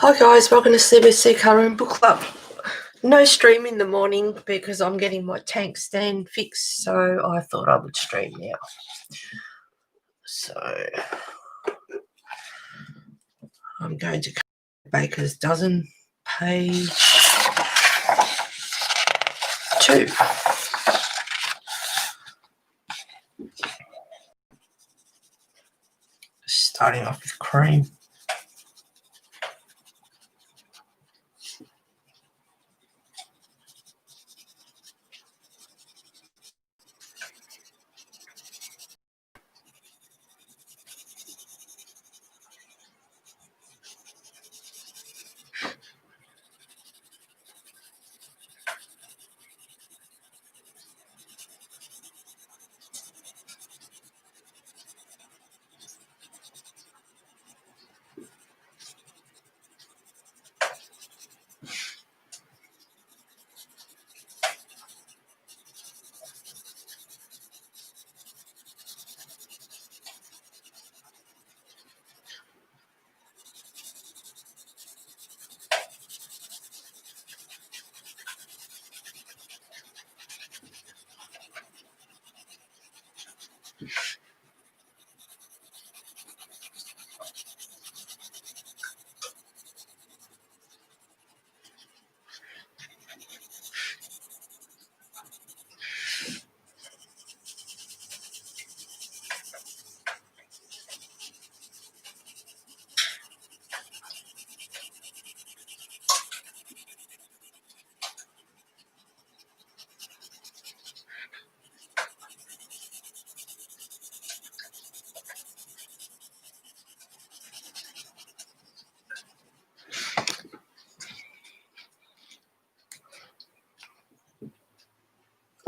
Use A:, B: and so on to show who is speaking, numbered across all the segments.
A: Hi guys, welcome to CBC Colouring Book Club. No stream in the morning because I'm getting my tank stand fixed, so I thought I would stream now. So I'm going to Baker's Dozen, page 2. Starting off with cream.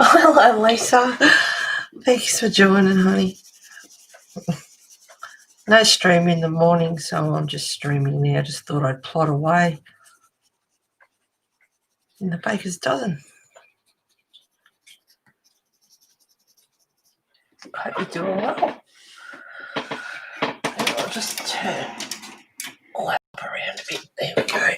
A: Hello Lisa, thanks for joining, honey. No stream in the morning, so I'm just streaming now. Just thought I'd plot away in the Baker's Dozen. Hope you're doing well. And I'll just turn all that up around a bit. There we go.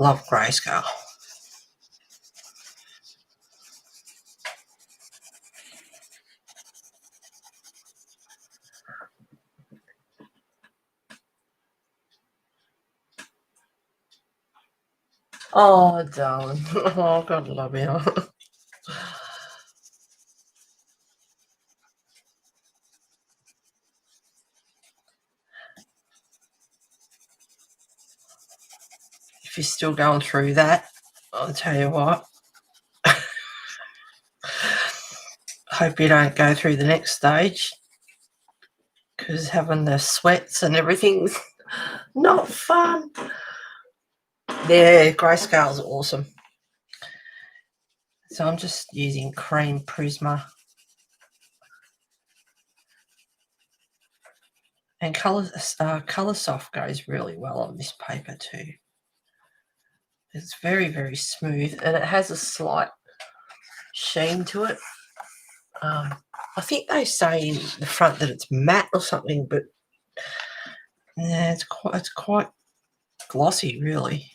A: Love grayscale. Oh, darling. Oh, God love you. If you're still going through that, I'll tell you what. Hope you don't go through the next stage, because having the sweats and everything's not fun. Yeah, grayscale's awesome. So I'm just using cream Prisma. And Colour Soft goes really well on this paper too. It's very, very smooth, and it has a slight sheen to it. I think they say in the front that it's matte or something, but yeah, it's quite glossy, really.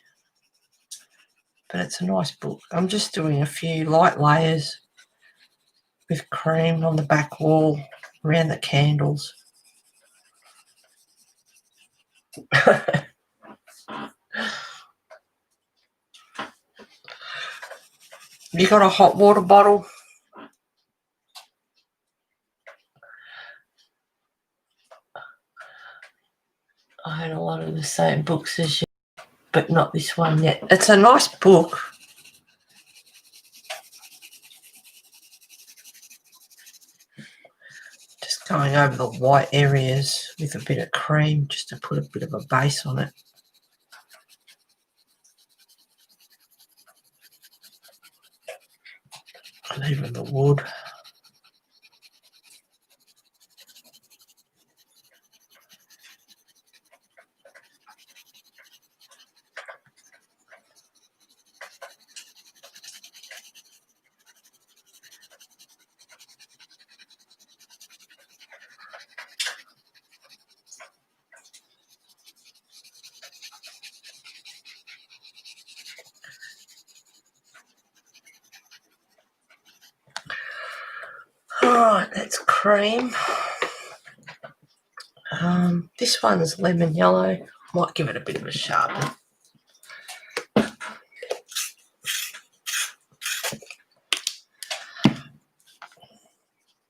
A: But it's a nice book. I'm just doing a few light layers with cream on the back wall around the candles. You got a hot water bottle? I had a lot of the same books as you, but not this one yet. It's a nice book. Just going over the white areas with a bit of cream just to put a bit of a base on it. And even the wood. Alright, that's cream. This one's lemon yellow. Might give it a bit of a sharpen.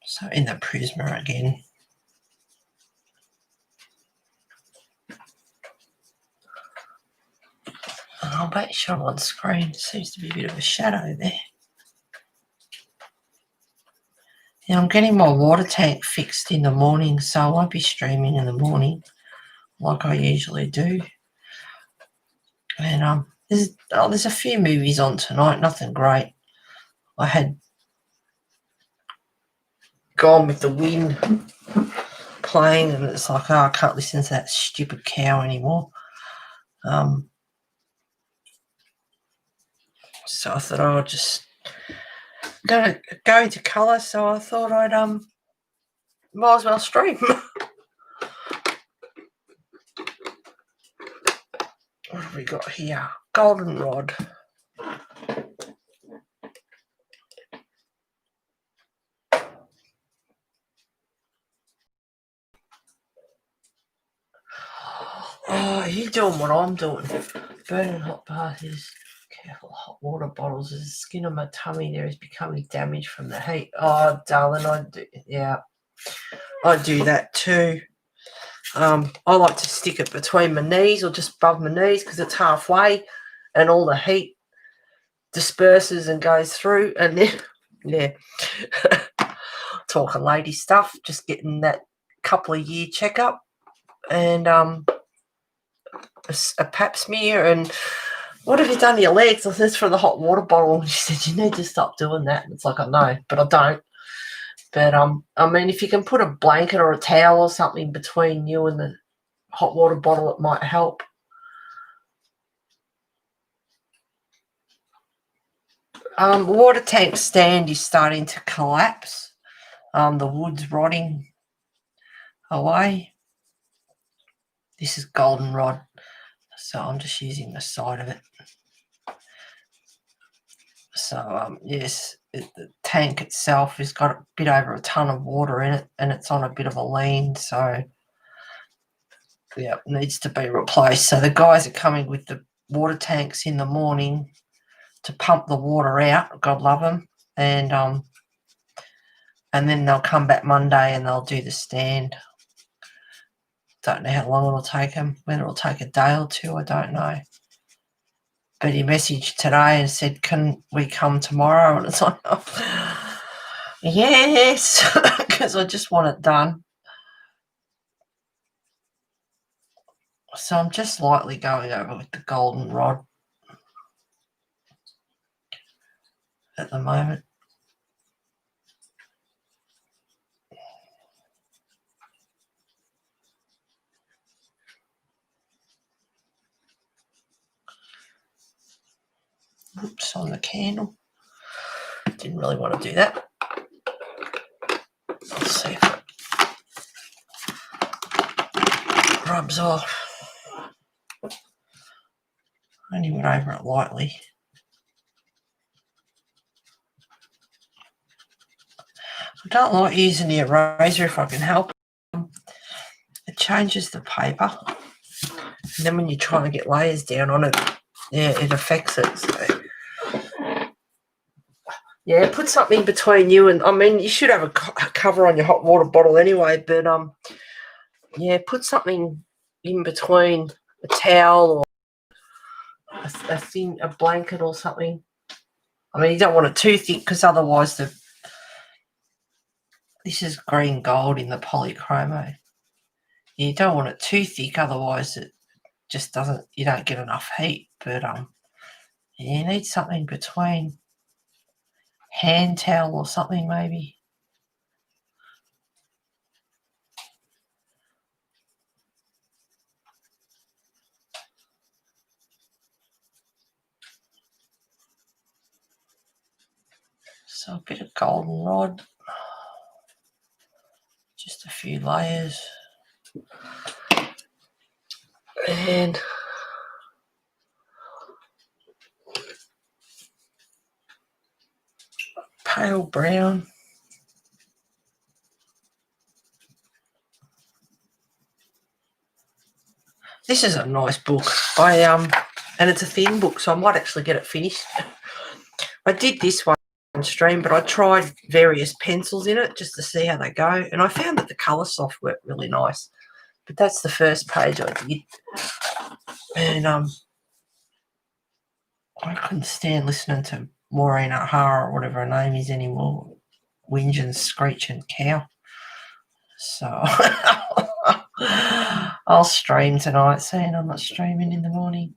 A: So in the Prisma again. And I'll make sure on screen seems to be a bit of a shadow there. Now I'm getting my water tank fixed in the morning, so I won't be streaming in the morning like I usually do. And there's a few movies on tonight, nothing great. I had Gone with the Wind playing, and it's like, oh, I can't listen to that stupid cow anymore. So I thought I'll just go into colour. So I thought I'd might as well stream. What have we got here? Goldenrod. Oh, you're doing what I'm doing. Burning hot bath is careful. Hot water bottles. The skin on my tummy there is becoming damaged from the heat. Oh, darling, I do that too. I like to stick it between my knees or just above my knees because it's halfway, and all the heat disperses and goes through. And then, yeah, talking lady stuff. Just getting that couple of year checkup and a pap smear. And what have you done to your legs? I said, it's for the hot water bottle. And she said, you need to stop doing that. And it's like, I know, but I don't. But I mean, if you can put a blanket or a towel or something between you and the hot water bottle, it might help. Water tank stand is starting to collapse. The wood's rotting away. This is goldenrod, so I'm just using the side of it. So yes, the tank itself has got a bit over a ton of water in it, and it's on a bit of a lean, so yeah, it needs to be replaced. So the guys are coming with the water tanks in the morning to pump the water out. God love them, and then they'll come back Monday and they'll do the stand. Don't know how long it'll take them. Whether it'll take a day or two, I don't know. But he messaged today and said, can we come tomorrow? And it's like, oh, yes, because I just want it done. So I'm just lightly going over with the goldenrod at the moment. Oops, on the candle. Didn't really want to do that. Let's see if it rubs off. Only went over it lightly. I don't like using the eraser if I can help. It changes the paper. And then when you try and get layers down on it, yeah, it affects it. So yeah, put something between you and, I mean, you should have a cover on your hot water bottle anyway, but yeah, put something in between, a towel or a blanket or something. I mean, you don't want it too thick because otherwise This is green gold in the polychromo. You don't want it too thick, otherwise it just doesn't, you don't get enough heat. But you need something between hand towel or something maybe. So a bit of goldenrod, just a few layers, and pale brown. This is a nice book. And it's a thin book, so I might actually get it finished. I did this one on stream, but I tried various pencils in it just to see how they go, and I found that the colour soft worked really nice. But that's the first page I did, and I couldn't stand listening to Maureen O'Hara or whatever her name is anymore, whinging, screeching cow. So I'll stream tonight, seeing I'm not streaming in the morning.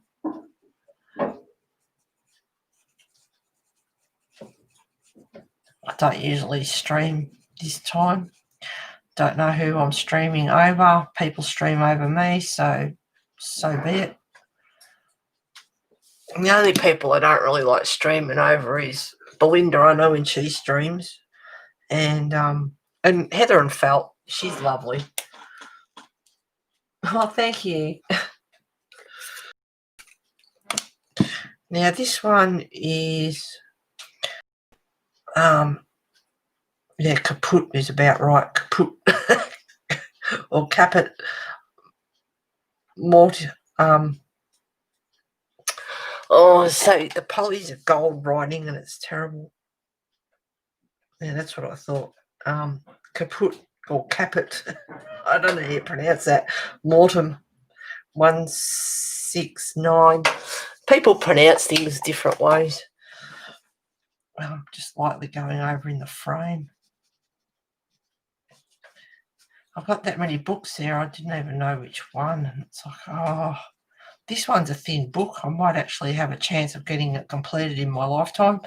A: I don't usually stream this time. Don't know who I'm streaming over. People stream over me, so be it. And the only people I don't really like streaming over is Belinda, I know, when she streams, and Heather and Felt. She's lovely. Oh, thank you. Now this one is yeah, kaput is about right. Kaput or caput mort. Oh, so the poly's a gold writing and it's terrible. Yeah, that's what I thought. Kaput or caput. I don't know how you pronounce that. Mortem 169. People pronounce things different ways. Just lightly going over in the frame. I've got that many books there, I didn't even know which one. And it's like, oh, this one's a thin book. I might actually have a chance of getting it completed in my lifetime.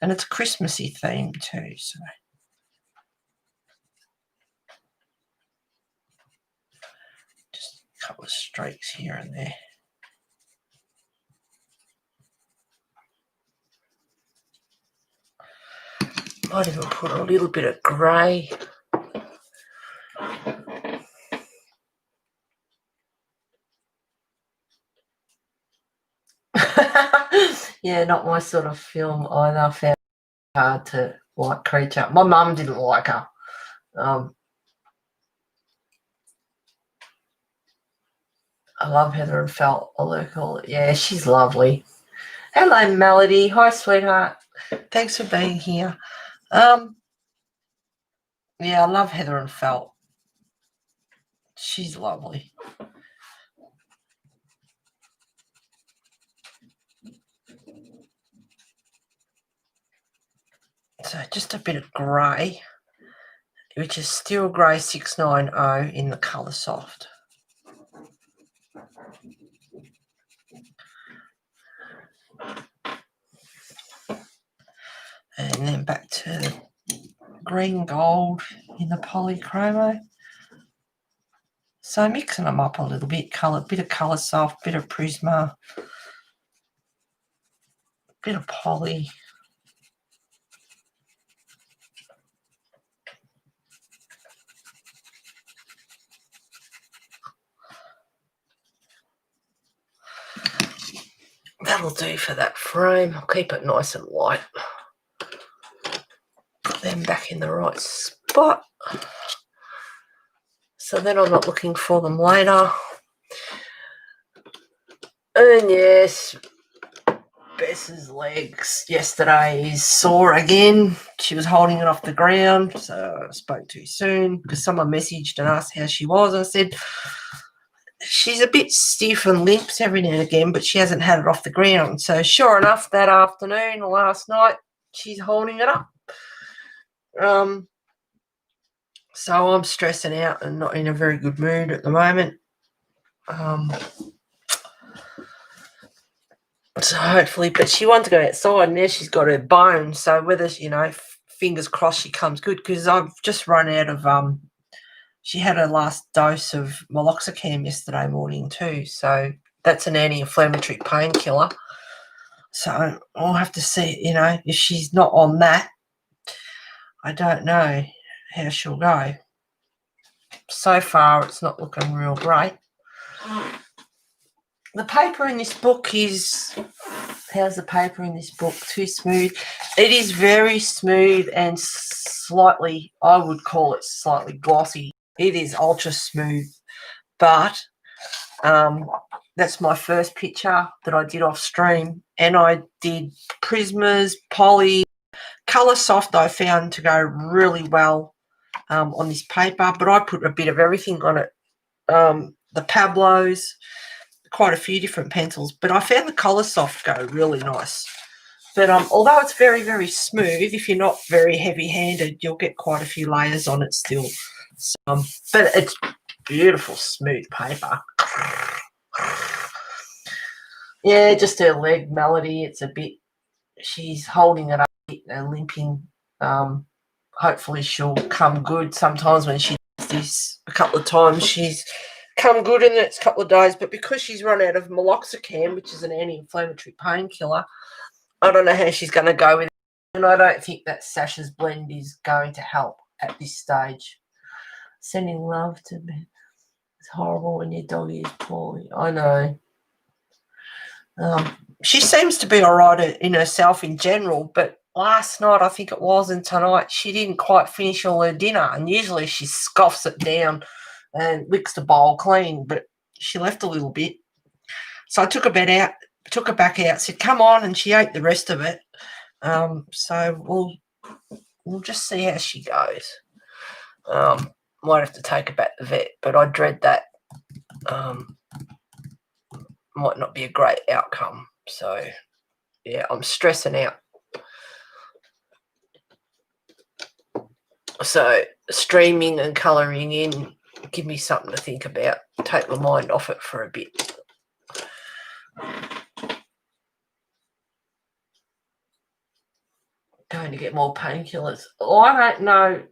A: And it's a Christmassy theme too, so. Just a couple of streaks here and there. Might even put a little bit of grey. Yeah, not my sort of film either. I found it hard to like Creature. My mum didn't like her. I love Heather and Felt. Yeah, she's lovely. Hello, Melody. Hi, sweetheart. Thanks for being here. Yeah, I love Heather and Felt. She's lovely. So just a bit of grey, which is still grey 690 in the colour soft. And then back to the green gold in the polychromo. So mixing them up a little bit, bit of colour soft, bit of Prisma, bit of poly. That'll do for that frame. I'll keep it nice and light. Put them back in the right spot. So then I'm not looking for them later. And yes, Bess's legs yesterday is sore again. She was holding it off the ground, so I spoke too soon because someone messaged and asked how she was. I said, she's a bit stiff and limps every now and again, but she hasn't had it off the ground. So sure enough, that afternoon or last night, she's holding it up. So I'm stressing out and not in a very good mood at the moment. So hopefully, but she wanted to go outside, and now she's got her bone. So whether fingers crossed she comes good, because I've just run out of She had her last dose of meloxicam yesterday morning too, so that's an anti-inflammatory painkiller. So I'll have to see, if she's not on that, I don't know how she'll go. So far, it's not looking real great. The paper in this book is, how's the paper in this book? Too smooth. It is very smooth and slightly, I would call it slightly glossy. It is ultra smooth, but that's my first picture that I did off stream, and I did Prismas, Poly, Colour Soft. I found to go really well on this paper, but I put a bit of everything on it. The Pablos, quite a few different pencils, but I found the Colour Soft go really nice. But although it's very, very smooth, if you're not very heavy-handed, you'll get quite a few layers on it still. So, but it's beautiful, smooth paper. Yeah, just her leg, Melody. It's a bit, she's holding it up and limping. Hopefully she'll come good. Sometimes when she does this, a couple of times she's come good in the next couple of days, but because she's run out of meloxicam, which is an anti-inflammatory painkiller, I don't know how she's going to go with it, and I don't think that Sasha's blend is going to help at this stage. Sending love to me. It's horrible when your doggy is poorly. I know. She seems to be all right in herself in general, but last night, I think it was, and tonight, she didn't quite finish all her dinner, and usually she scoffs it down and licks the bowl clean, but she left a little bit. So I took her back out, said, come on, and she ate the rest of it. So we'll just see how she goes. Might have to take her back to the vet, but I dread that. Might not be a great outcome. So, yeah, I'm stressing out. So, streaming and colouring in give me something to think about. Take my mind off it for a bit. Going to get more painkillers. I don't know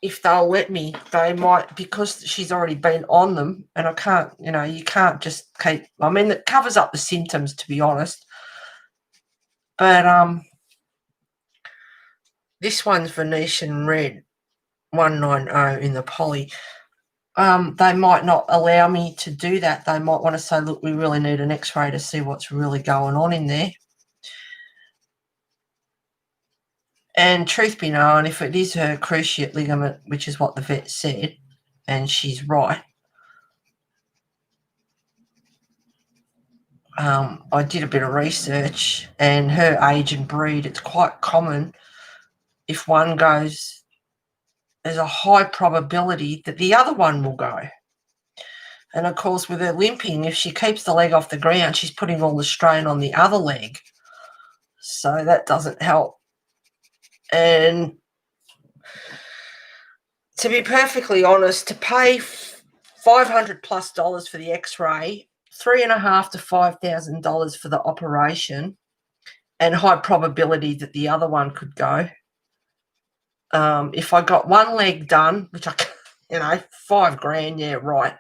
A: if they'll let me. They might, because she's already been on them, and I can't, you can't just keep, it covers up the symptoms, to be honest. But this one's Venetian Red 190 in the Poly. They might not allow me to do that. They might want to say, look, we really need an x-ray to see what's really going on in there. And truth be known, if it is her cruciate ligament, which is what the vet said, and she's right, I did a bit of research, and her age and breed, it's quite common. If one goes, there's a high probability that the other one will go. And, of course, with her limping, if she keeps the leg off the ground, she's putting all the strain on the other leg. So that doesn't help. And to be perfectly honest, to pay $500+ for the x-ray, $3,500 to $5,000 for the operation, and high probability that the other one could go. If I got one leg done, which $5,000, yeah, right.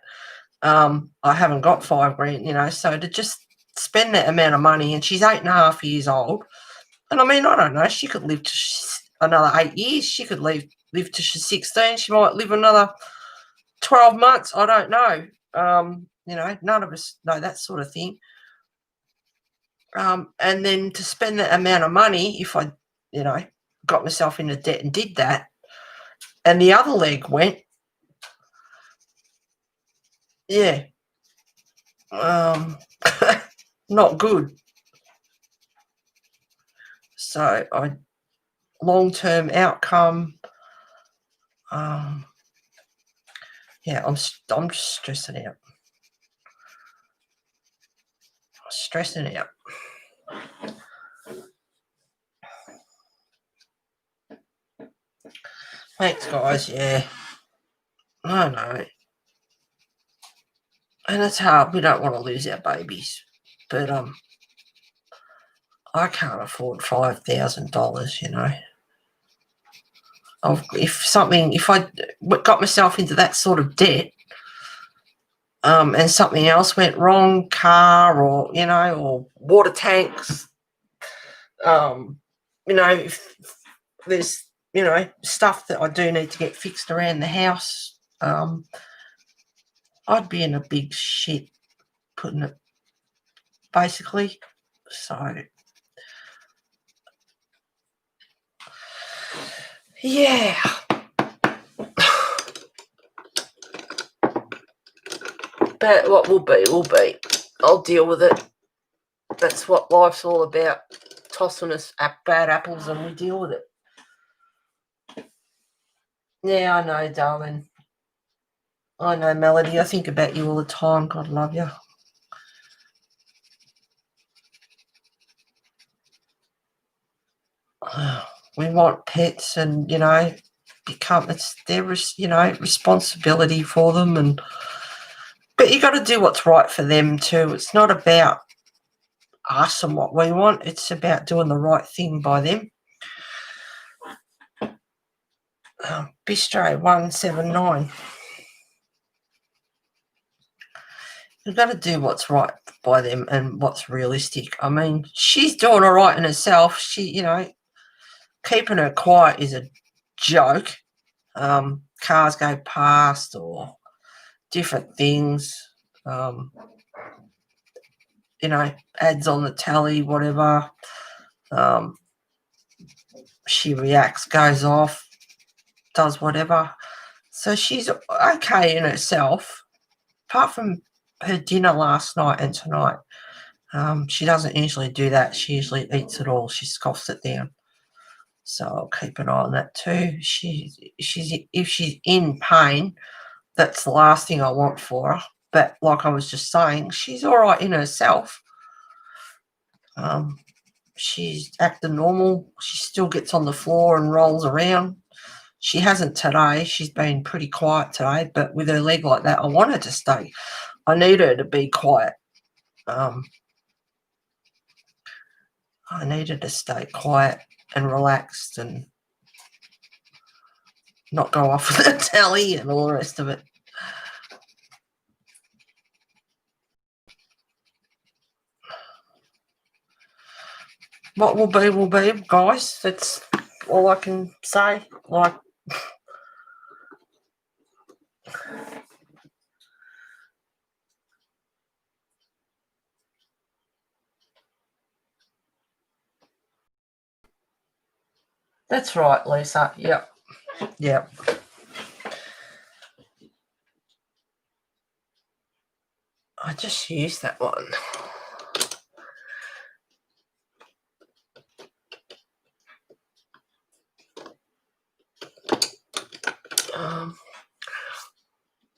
A: I haven't got $5,000, so to just spend that amount of money, and she's 8.5 years old, and I don't know, she could live to another 8 years. She could live to she's 16. She might live another 12 months. I don't know. None of us know that sort of thing. And then to spend that amount of money, if I, got myself into debt and did that, and the other leg went, yeah, not good. So long-term outcome, yeah, I'm just stressing out. Stressing out. Thanks, guys. Yeah. I know. And it's hard. We don't want to lose our babies. But I can't afford $5,000, you know. If I got myself into that sort of debt, and something else went wrong, car or, you know, or water tanks, you know, if there's, you know, stuff that I do need to get fixed around the house, I'd be in a big shit putting it, basically. So, yeah. But what will be, will be. I'll deal with it. That's what life's all about. Tossing us bad apples and we deal with it. Yeah, I know, darling. I know, Melody. I think about you all the time. God love you. We want pets, and, you know, it's their, you know, responsibility for them, but you got to do what's right for them too. It's not about us and what we want. It's about doing the right thing by them. Bistro 179. You've got to do what's right by them and what's realistic. I mean, she's doing all right in herself. She, you know, keeping her quiet is a joke. Cars go past or different things. You know, ads on the telly, whatever. She reacts, goes off, does whatever. So she's okay in herself, apart from her dinner last night and tonight. She doesn't usually do that. She usually eats it all. She scoffs it down. So I'll keep an eye on that too. If she's in pain, that's the last thing I want for her. But like I was just saying, she's all right in herself. She's acting normal. She still gets on the floor and rolls around. She hasn't today. She's been pretty quiet today, but with her leg like that, I want her to stay. I need her to be quiet. I need her to stay quiet and relaxed and not go off with the telly and all the rest of it. What will be, guys. That's all I can say. Like, that's right, Lisa. Yep. Yep. I just used that one.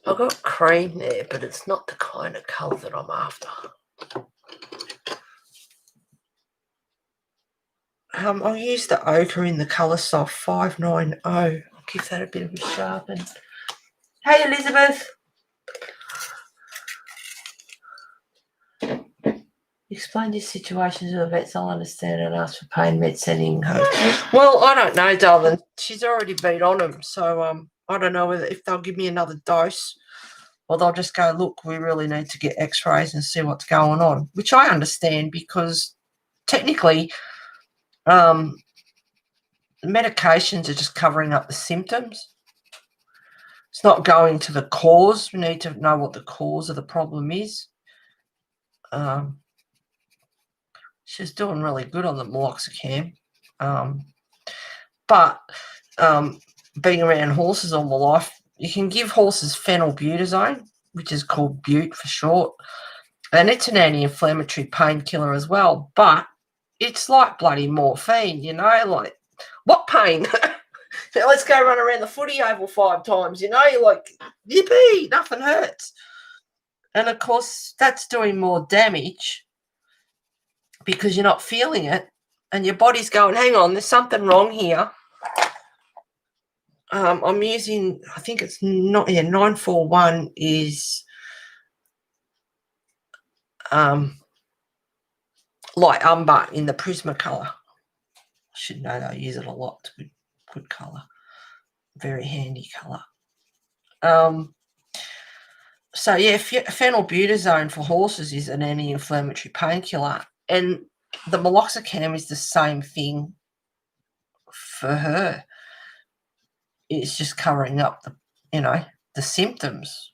A: I've got cream there, but it's not the kind of colour that I'm after. I'll use the ochre in the Colour Soft 590. I'll give that a bit of a sharpen. Hey, Elizabeth. Explain your situation to the vets. I'll understand and ask for pain med sending home. Well, I don't know, darling. She's already been on them, so I don't know if they'll give me another dose or they'll just go, look, we really need to get x-rays and see what's going on, which I understand because technically medications are just covering up the symptoms. It's not going to the cause. We need to know what the cause of the problem is. She's doing really good on the meloxicam. But being around horses all my life, you can give horses phenylbutazone, which is called Bute for short, and it's an anti-inflammatory painkiller as well, but it's like bloody morphine, you know, like, what pain? Let's go run around the footy oval 5 times, you know, you're like, yippee, nothing hurts. And, of course, that's doing more damage because you're not feeling it and your body's going, hang on, there's something wrong here. I'm using, I think it's not, 941 is light umber in the Prismacolor. I should know that I use it a lot. It's good colour. Very handy colour. So yeah, phenylbutazone for horses is an anti-inflammatory painkiller, and the meloxicam is the same thing for her. It's just covering up the symptoms.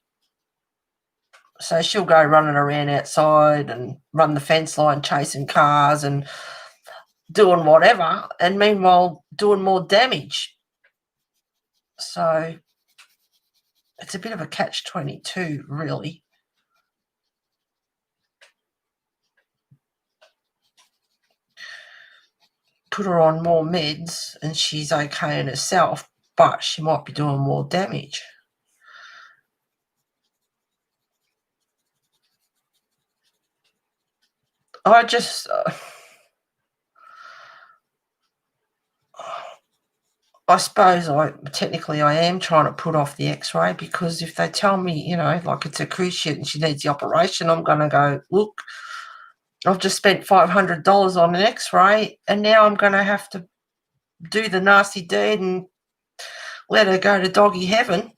A: So she'll go running around outside and run the fence line, chasing cars and doing whatever, and meanwhile doing more damage. So it's a bit of a catch-22, really. Put her on more meds and she's okay in herself, but she might be doing more damage. I just, I suppose I am trying to put off the x-ray, because if they tell me, like it's a cruciate and she needs the operation, I'm going to go, look, I've just spent $500 on an x-ray and now I'm going to have to do the nasty deed and let her go to doggy heaven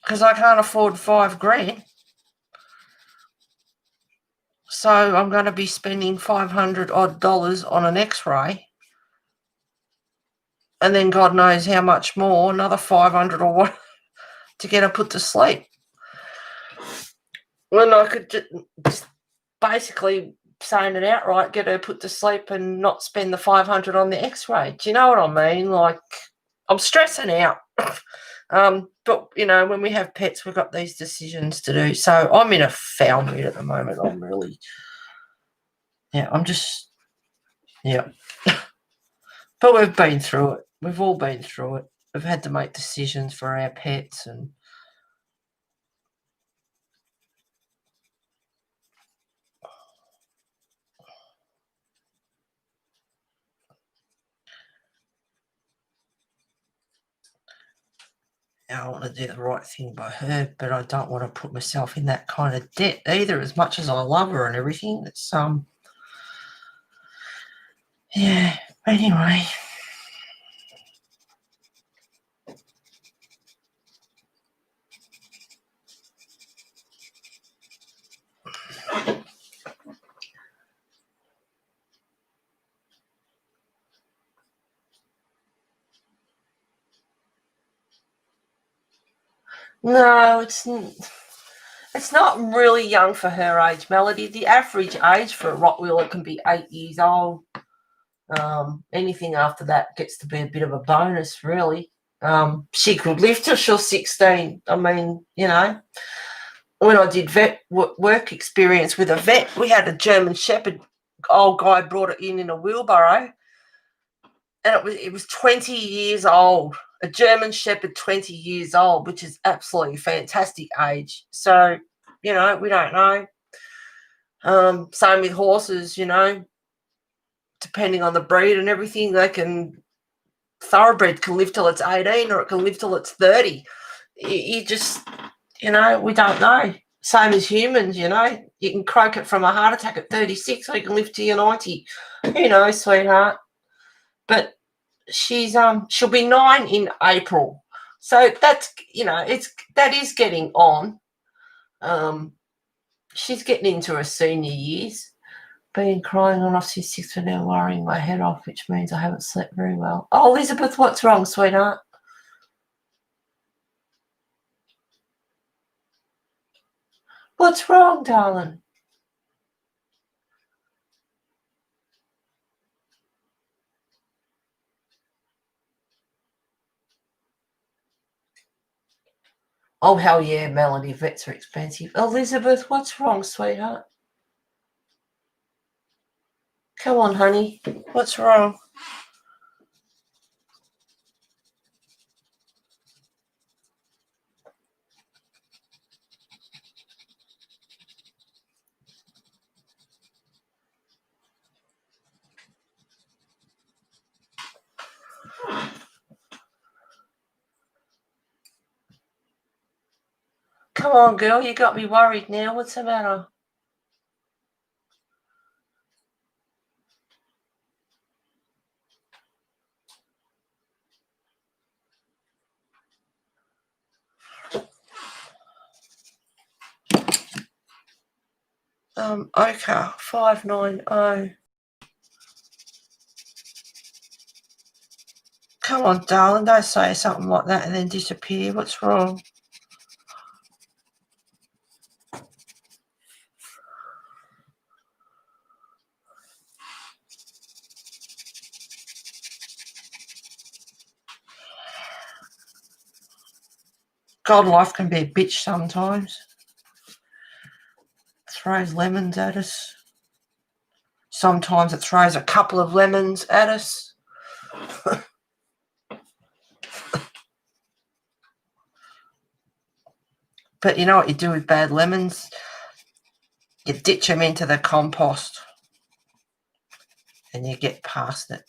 A: because I can't afford $5,000. So I'm going to be spending $500 odd on an x-ray, and then God knows how much more, another 500 or what, to get her put to sleep. When I could just basically, saying it outright, get her put to sleep and not spend the 500 on the x-ray. Do you know what I mean? Like, I'm stressing out. But, when we have pets, we've got these decisions to do. So I'm in a foul mood at the moment. I'm really, I'm just, yeah. But we've been through it. We've all been through it. We've had to make decisions for our pets, and I want to do the right thing by her, but I don't want to put myself in that kind of debt either, as much as I love her and everything. It's yeah. Anyway. No, it's not really young for her age, Melody. The average age for a Rottweiler can be 8 years old. Anything after that gets to be a bit of a bonus, really. She could live till she was 16. I mean, when I did vet work experience with a vet, we had a German Shepherd. Old guy brought it in a wheelbarrow, and it was 20 years old. A German Shepherd, 20 years old, which is absolutely fantastic age. So, we don't know. Same with horses, depending on the breed and everything, thoroughbred can live till it's 18 or it can live till it's 30. You just, we don't know. Same as humans, you can croak it from a heart attack at 36 or you can live till you're 90. Who knows, sweetheart? But she'll be 9 in April. So that's, that is getting on. She's getting into her senior years. Been crying on off since 6 for now, worrying my head off, which means I haven't slept very well. Oh, Elizabeth, what's wrong, sweetheart? What's wrong, darling? Oh, hell yeah, Melanie, vets are expensive. Elizabeth, what's wrong, sweetheart? Come on, honey. What's wrong? Come on, girl, you got me worried now. What's the matter? Okay, 590. Come on, darling, don't say something like that and then disappear. What's wrong? God, life can be a bitch sometimes. Throws lemons at us. Sometimes it throws a couple of lemons at us. But you know what you do with bad lemons? You ditch them into the compost and you get past it.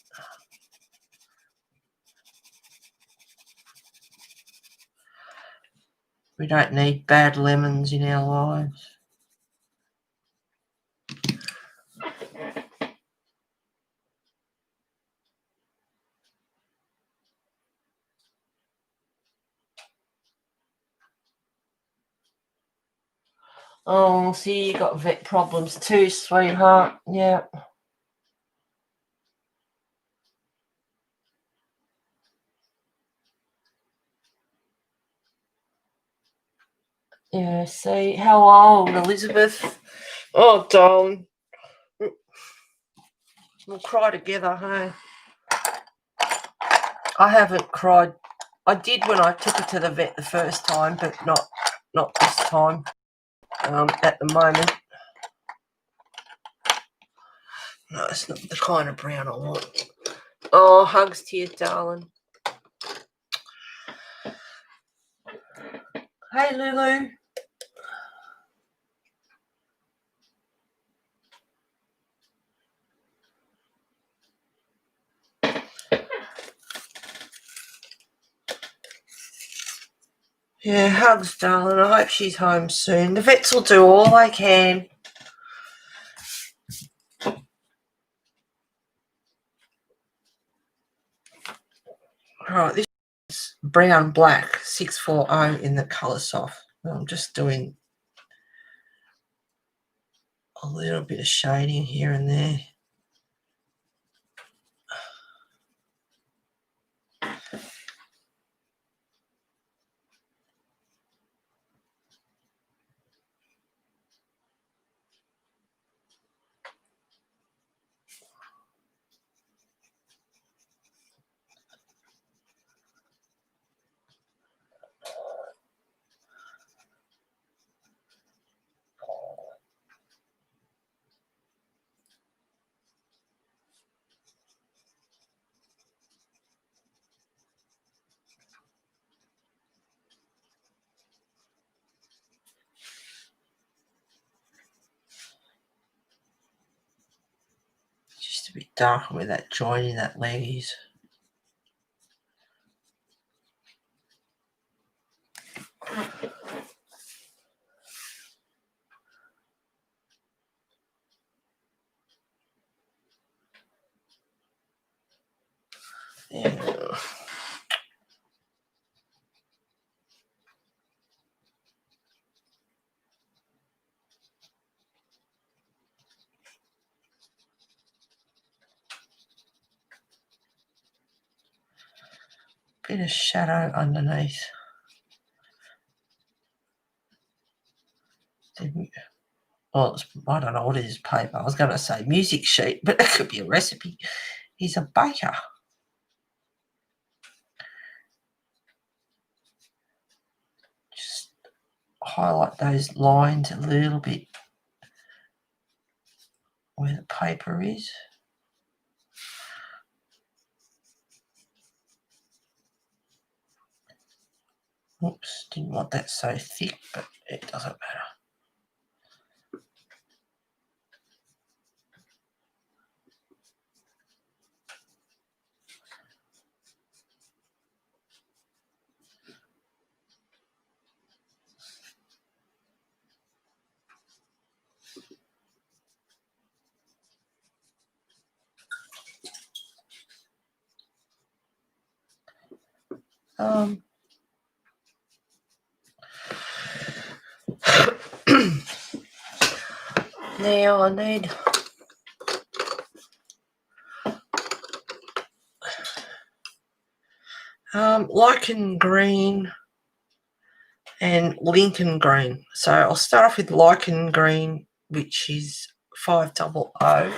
A: We don't need bad lemons in our lives. Oh, see, you got vet problems too, sweetheart. Yeah. Yeah, see, how old, Elizabeth? Oh, darling. We'll cry together, hey? I haven't cried. I did when I took her to the vet the first time, but not this time. At the moment. No, it's not the kind of brown I want. Oh, hugs to you, darling. Hey, Lulu. Yeah, hugs, darling. I hope she's home soon. The vets will do all they can. Right, this is brown black 640 in the colour soft. I'm just doing a little bit of shading here and there. Just a bit darker where that joint in that leg is. Yeah. Bit of shadow underneath. Well, I don't know what it is, paper. I was going to say music sheet, but it could be a recipe. He's a baker. Just highlight those lines a little bit where the paper is. Oops, didn't want that so thick, but it doesn't matter. Now I need lichen green and Lincoln green. So I'll start off with lichen green, which is 500.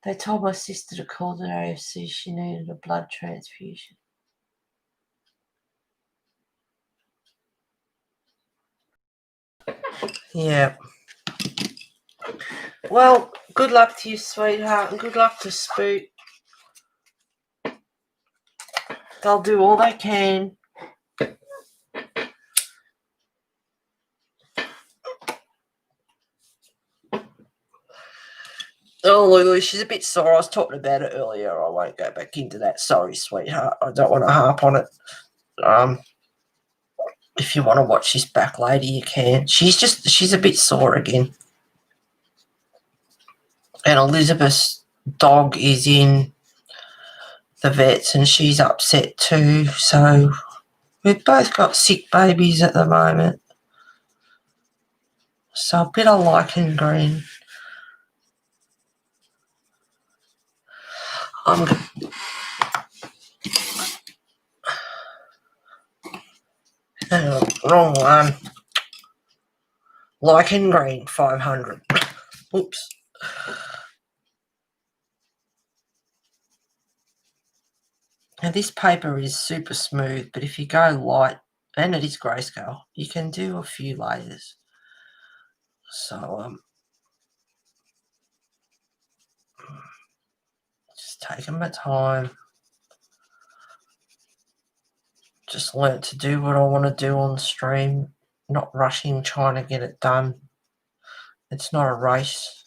A: They told my sister to call the AFC. She needed a blood transfusion. Yeah. Well, good luck to you, sweetheart, and good luck to Spook. They'll do all they can. Oh, Lulu, she's a bit sore. I was talking about it earlier. I won't go back into that. Sorry, sweetheart. I don't want to harp on it. If you want to watch this back later, you can. She's a bit sore again. And Elizabeth's dog is in the vets and she's upset too. So we've both got sick babies at the moment. So a bit of lichen green. Wrong one. Lichen green, 500. Oops. Now this paper is super smooth, but if you go light, and it is grayscale, you can do a few layers. So just taking my time. Just learnt to do what I want to do on stream, not rushing, trying to get it done. It's not a race.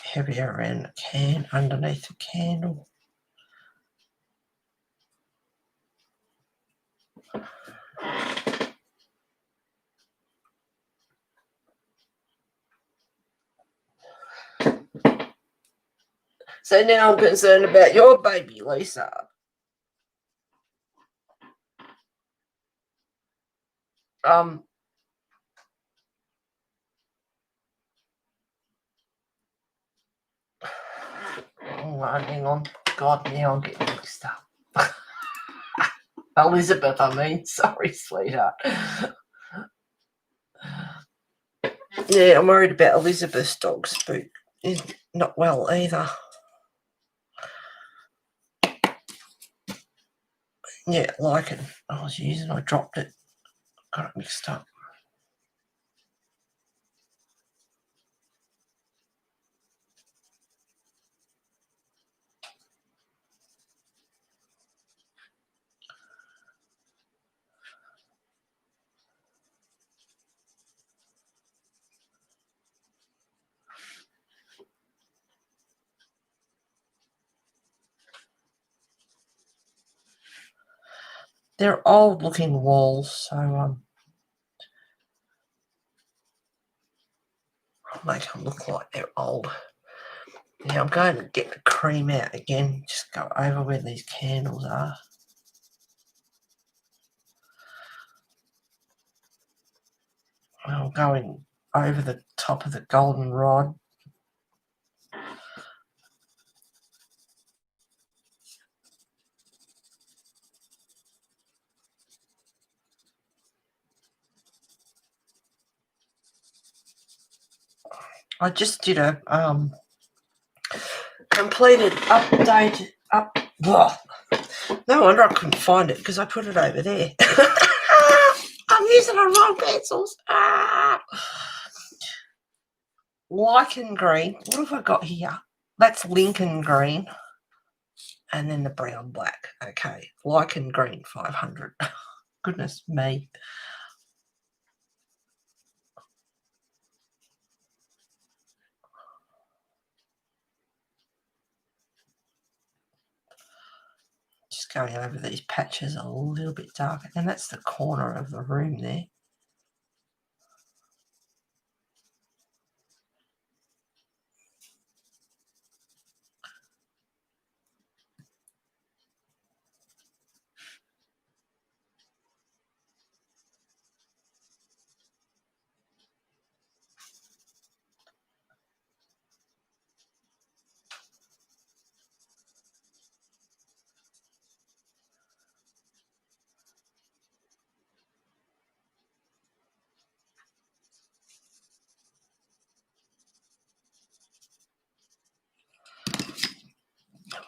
A: Heavier around the can, underneath the candle. So now I'm concerned about your baby, Lisa. Oh, hang on. God, now I'm getting mixed up. Elizabeth, I mean. Sorry, sweetheart. Yeah, I'm worried about Elizabeth's dog, Spook. He's not well either. Yeah, lichen. I was using, I dropped it. Got it mixed up. They're old-looking walls, so I'll make them look like they're old. Now I'm going to get the cream out again, just go over where these candles are. I'm going over the top of the golden rod. I just did a completed update. No wonder I couldn't find it because I put it over there. I'm using the wrong pencils. Lichen green. What have I got here? That's Lincoln green. And then the brown black. Okay. Lichen green, 500. Goodness me. Just Just going over these patches a little bit darker. And that's the corner of the room there.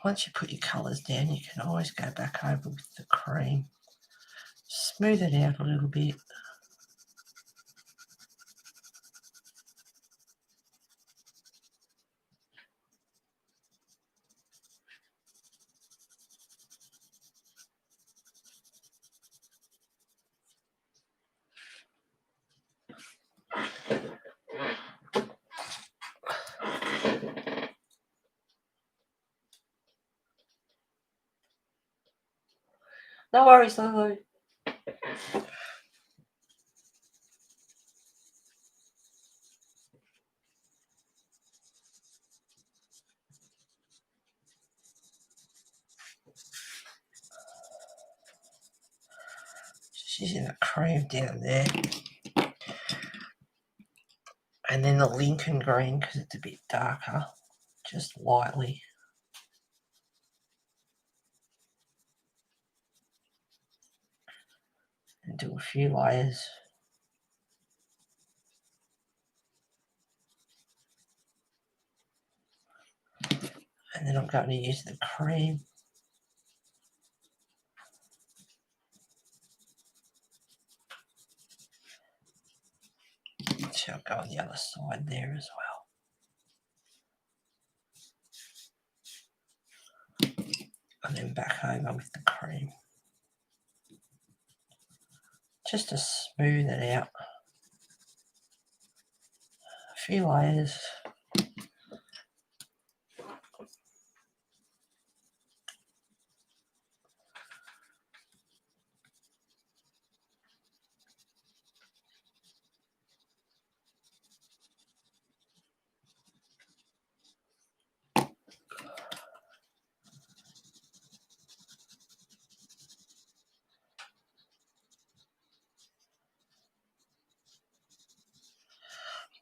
A: Once you put your colours down, you can always go back over with the cream. Smooth it out a little bit. No worries, Lulu. Just using the cream down there. And then the Lincoln green, because it's a bit darker, just lightly. And do a few layers. And then I'm going to use the cream. So I'll go on the other side there as well. And then back over with the cream. Just to smooth it out. A few layers.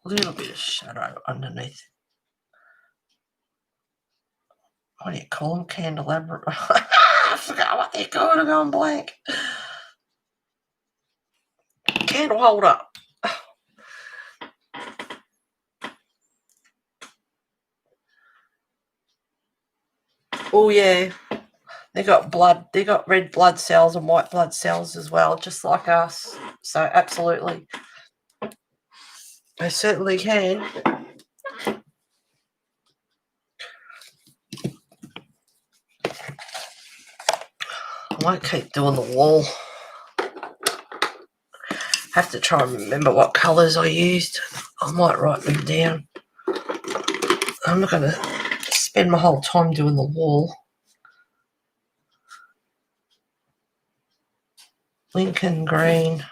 A: A little bit of shadow underneath. What do you call them? Candelabra. I forgot what they're called. I'm going blank. Candle holder. Oh yeah. They got blood. They got red blood cells and white blood cells as well, just like us. So absolutely. They certainly can. I won't keep doing the wall. Have to try and remember what colours I used. I might write them down. I'm not going to spend my whole time doing the wall. Lincoln green,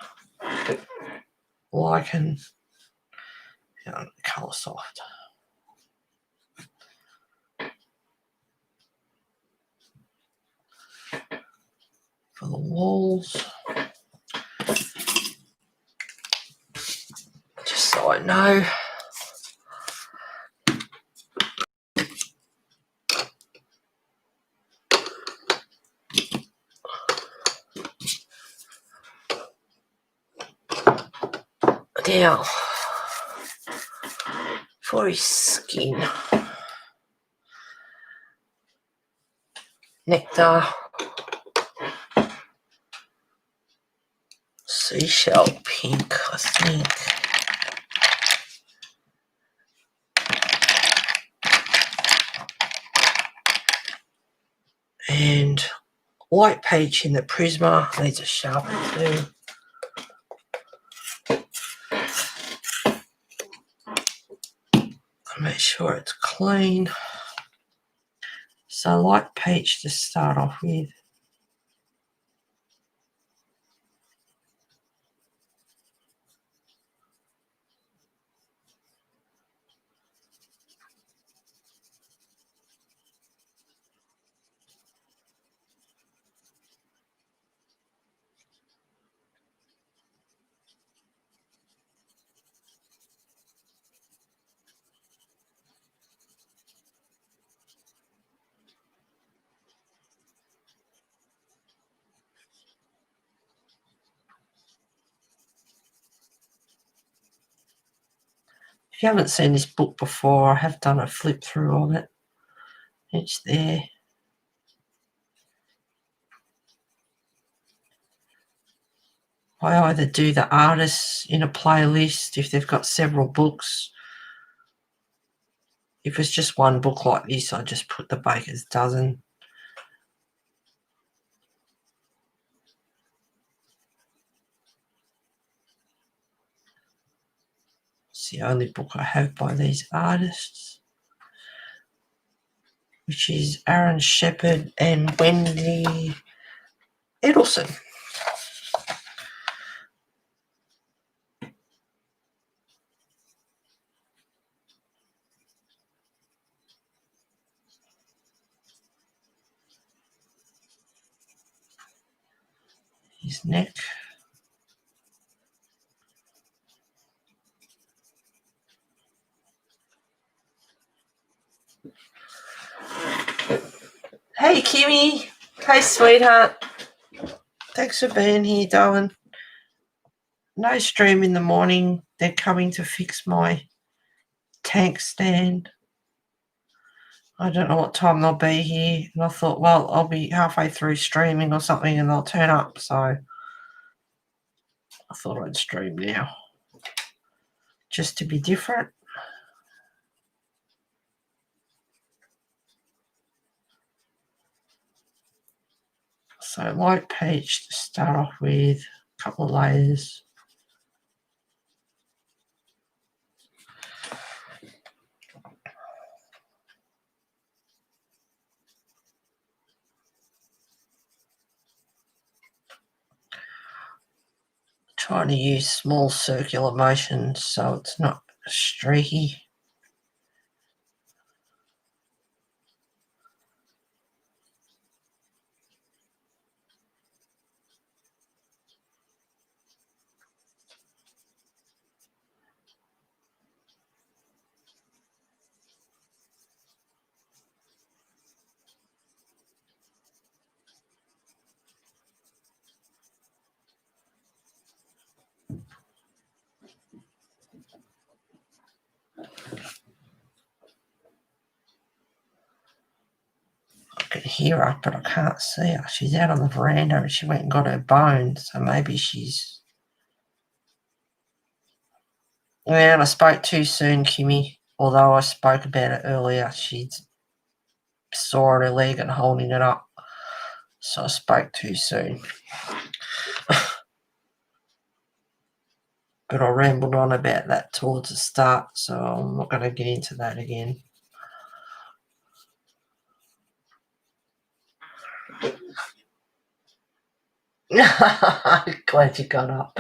A: lichen, colour soft. For the walls, just so I know. Now, for his skin, nectar, seashell pink, I think. And white peach in the Prisma needs a sharpen too. Make sure it's clean. So light peach to start off with. If you haven't seen this book before, I have done a flip through of it. It's there. I either do the artists in a playlist if they've got several books. If it's just one book like this, I just put the Baker's Dozen. It's the only book I have by these artists, which is Aaron Shepard and Wendy Edelson. His neck. Hey, Kimmy. Hey, sweetheart. Thanks for being here, darling. No stream in the morning. They're coming to fix my tank stand. I don't know what time they'll be here. And I thought, well, I'll be halfway through streaming or something and they'll turn up. So I thought I'd stream now just to be different. So light peach to start off with, a couple of layers. Trying to use small circular motions so it's not streaky. I can hear her, but I can't see her. She's out on the veranda and she went and got her bone, so maybe she's... And I spoke too soon, Kimmy. Although I spoke about it earlier, she saw her leg and holding it up. So I spoke too soon. But I rambled on about that towards the start, so I'm not going to get into that again. Glad you got up.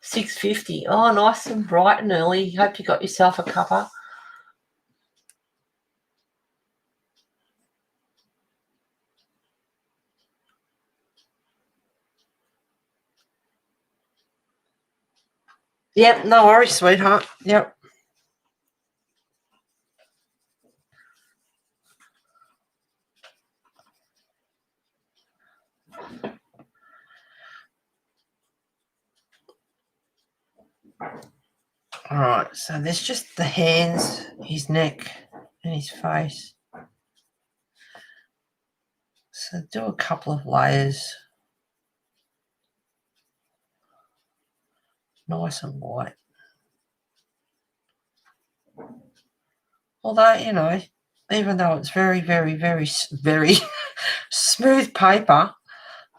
A: 6:50. Oh, nice and bright and early. Hope you got yourself a cuppa. Yep, no worries, sweetheart. Yep. All right, so there's just the hands, his neck, and his face. So do a couple of layers. Nice and white. Although, you know, even though it's very, very, very, very smooth paper,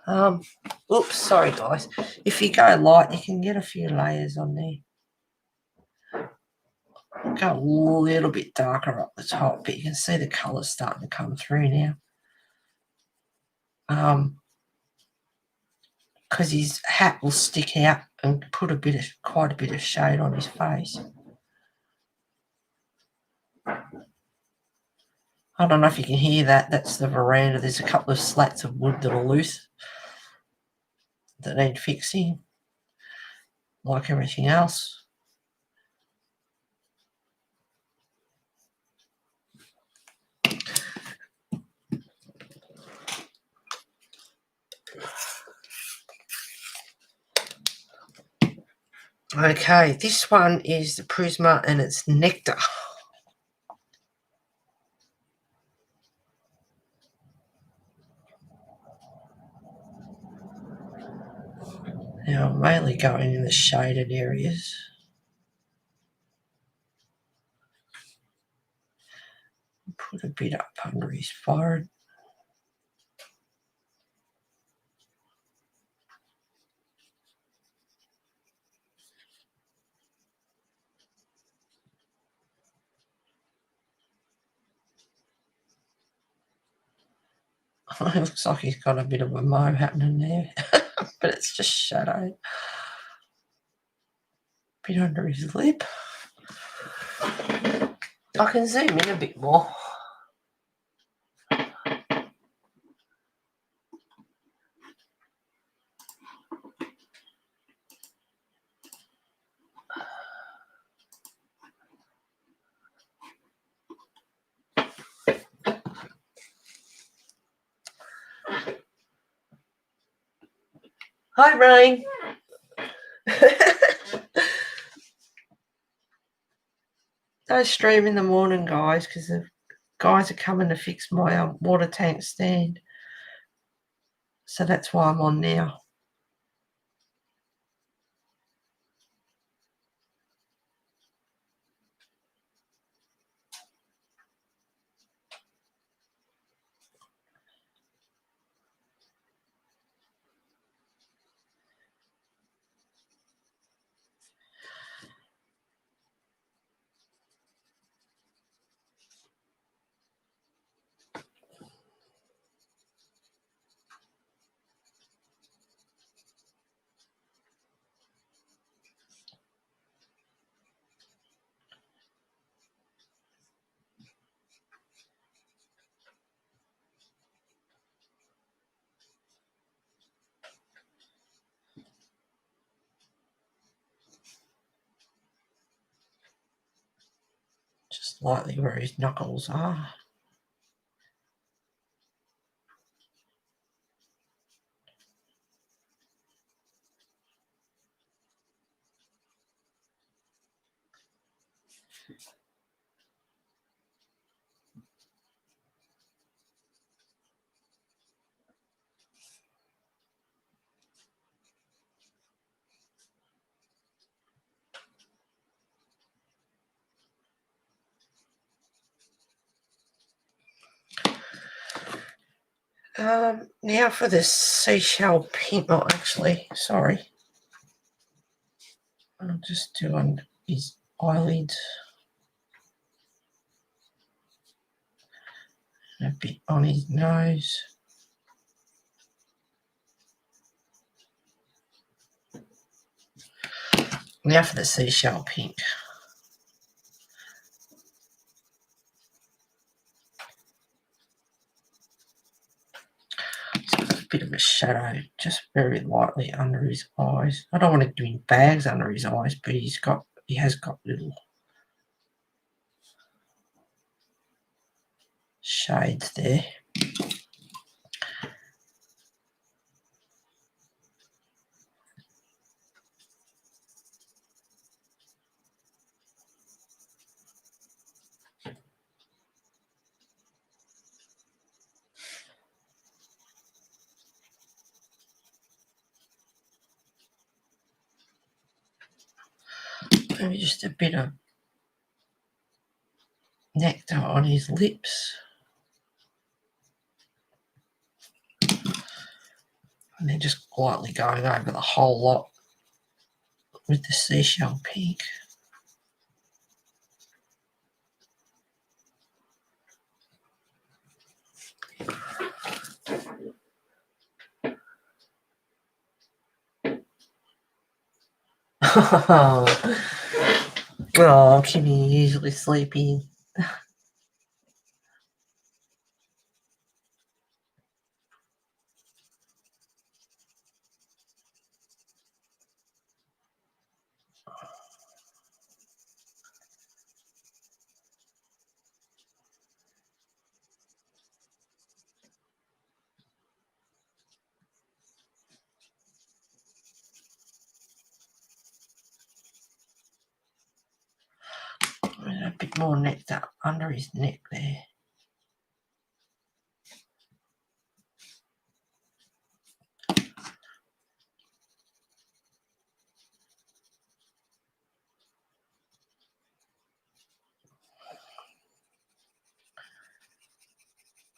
A: oops, sorry guys. If you go light, you can get a few layers on there. Go a little bit darker up the top, but you can see the colours starting to come through now. Because his hat will stick out and put quite a bit of shade on his face. I don't know if you can hear that. That's the veranda. There's a couple of slats of wood that are loose that need fixing, like everything else. Okay, this one is the Prisma and it's Nectar. Now I'm mainly going in the shaded areas. Put a bit up under his forehead. It looks like he's got a bit of a mo happening there, but it's just shadow. Bit under his lip. I can zoom in a bit more. Hi, Rain. Don't stream in the morning, guys, because the guys are coming to fix my water tank stand. So that's why I'm on now. Just lightly where his knuckles are. Now for the seashell pink. Oh, actually, sorry. I'll just do on his eyelids. And a bit on his nose. Now for the seashell pink. A bit of a shadow, just very lightly under his eyes. I don't want to do him bags under his eyes, but he has got little shades there. Maybe just a bit of nectar on his lips. And then just lightly going over the whole lot with the seashell pink. Oh, Kimmy usually sleeping. bit more nectar under his neck there.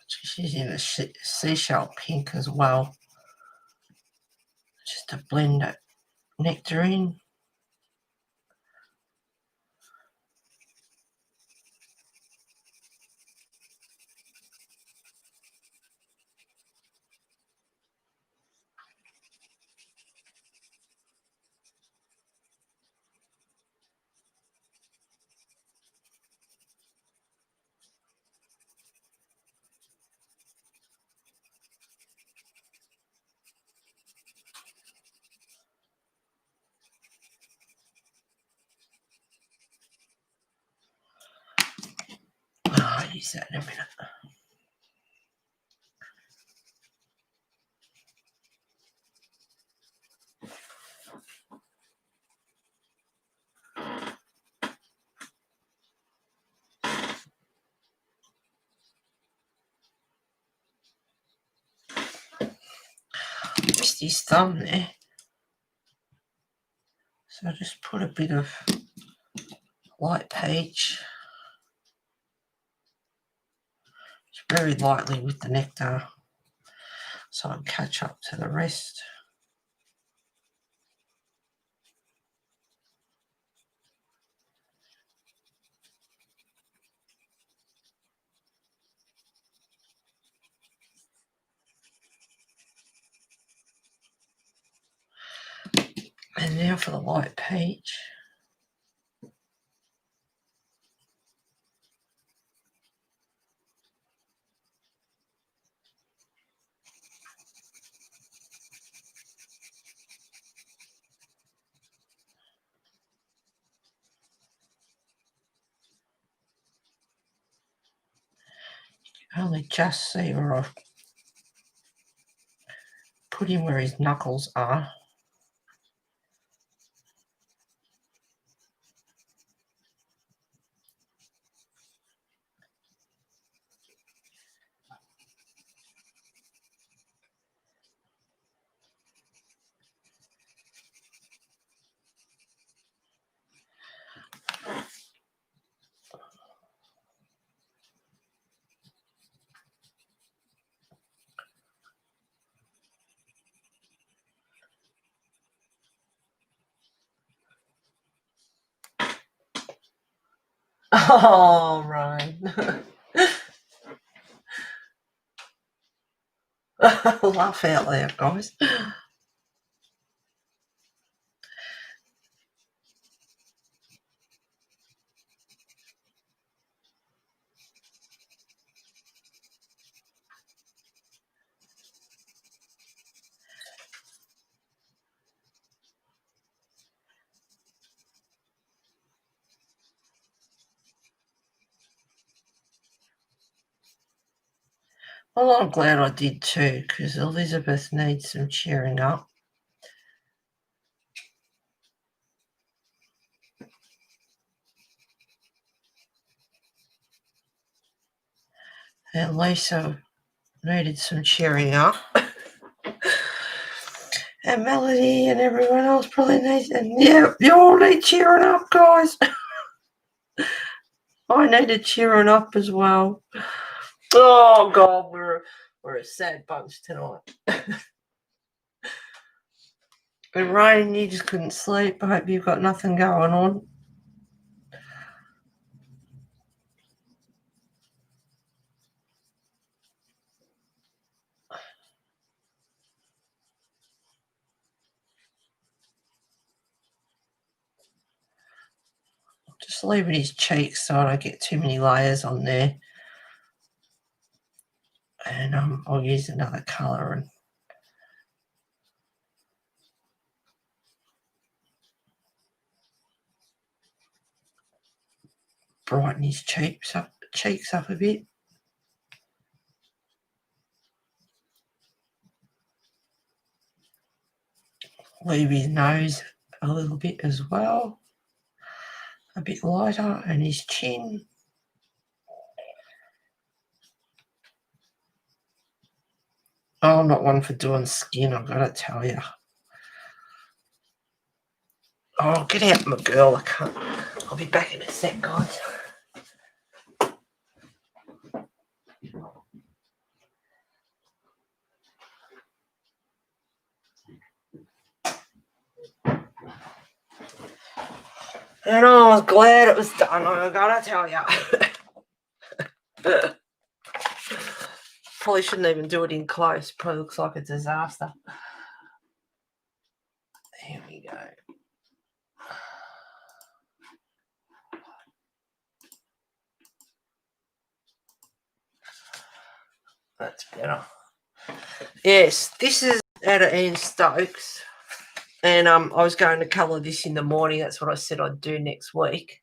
A: She's in a seashell pink as well, just to blend that nectar in. I'll use that in a minute. Missed his thumb there. So I just put a bit of white peach, just very lightly with the nectar, so I'll catch up to the rest. And now for the white peach. Only just see where I've put him where his knuckles are. Oh, Ryan. Laugh out loud, guys. Well, I'm glad I did too, because Elizabeth needs some cheering up. And Lisa needed some cheering up. And Melody and everyone else probably needs, and yeah, you all need cheering up, guys. I needed cheering up as well. Oh God, we're a sad bunch tonight. And Ryan, you just couldn't sleep. I hope you've got nothing going on. Just leaving his cheeks so I don't get too many layers on there. And I'll use another colour and brighten his cheeks up a bit. Leave his nose a little bit as well. a bit lighter, and his chin. Oh, I'm not one for doing skin, I've got to tell you. Oh, get out, my girl. I can't. I'll be back in a sec, guys. And I was glad it was done, I've got to tell you. Probably shouldn't even do it in close. Probably looks like a disaster. Here we go. That's better. Yes, this is out of Ian Stokes. And I was going to colour this in the morning. That's what I said I'd do next week.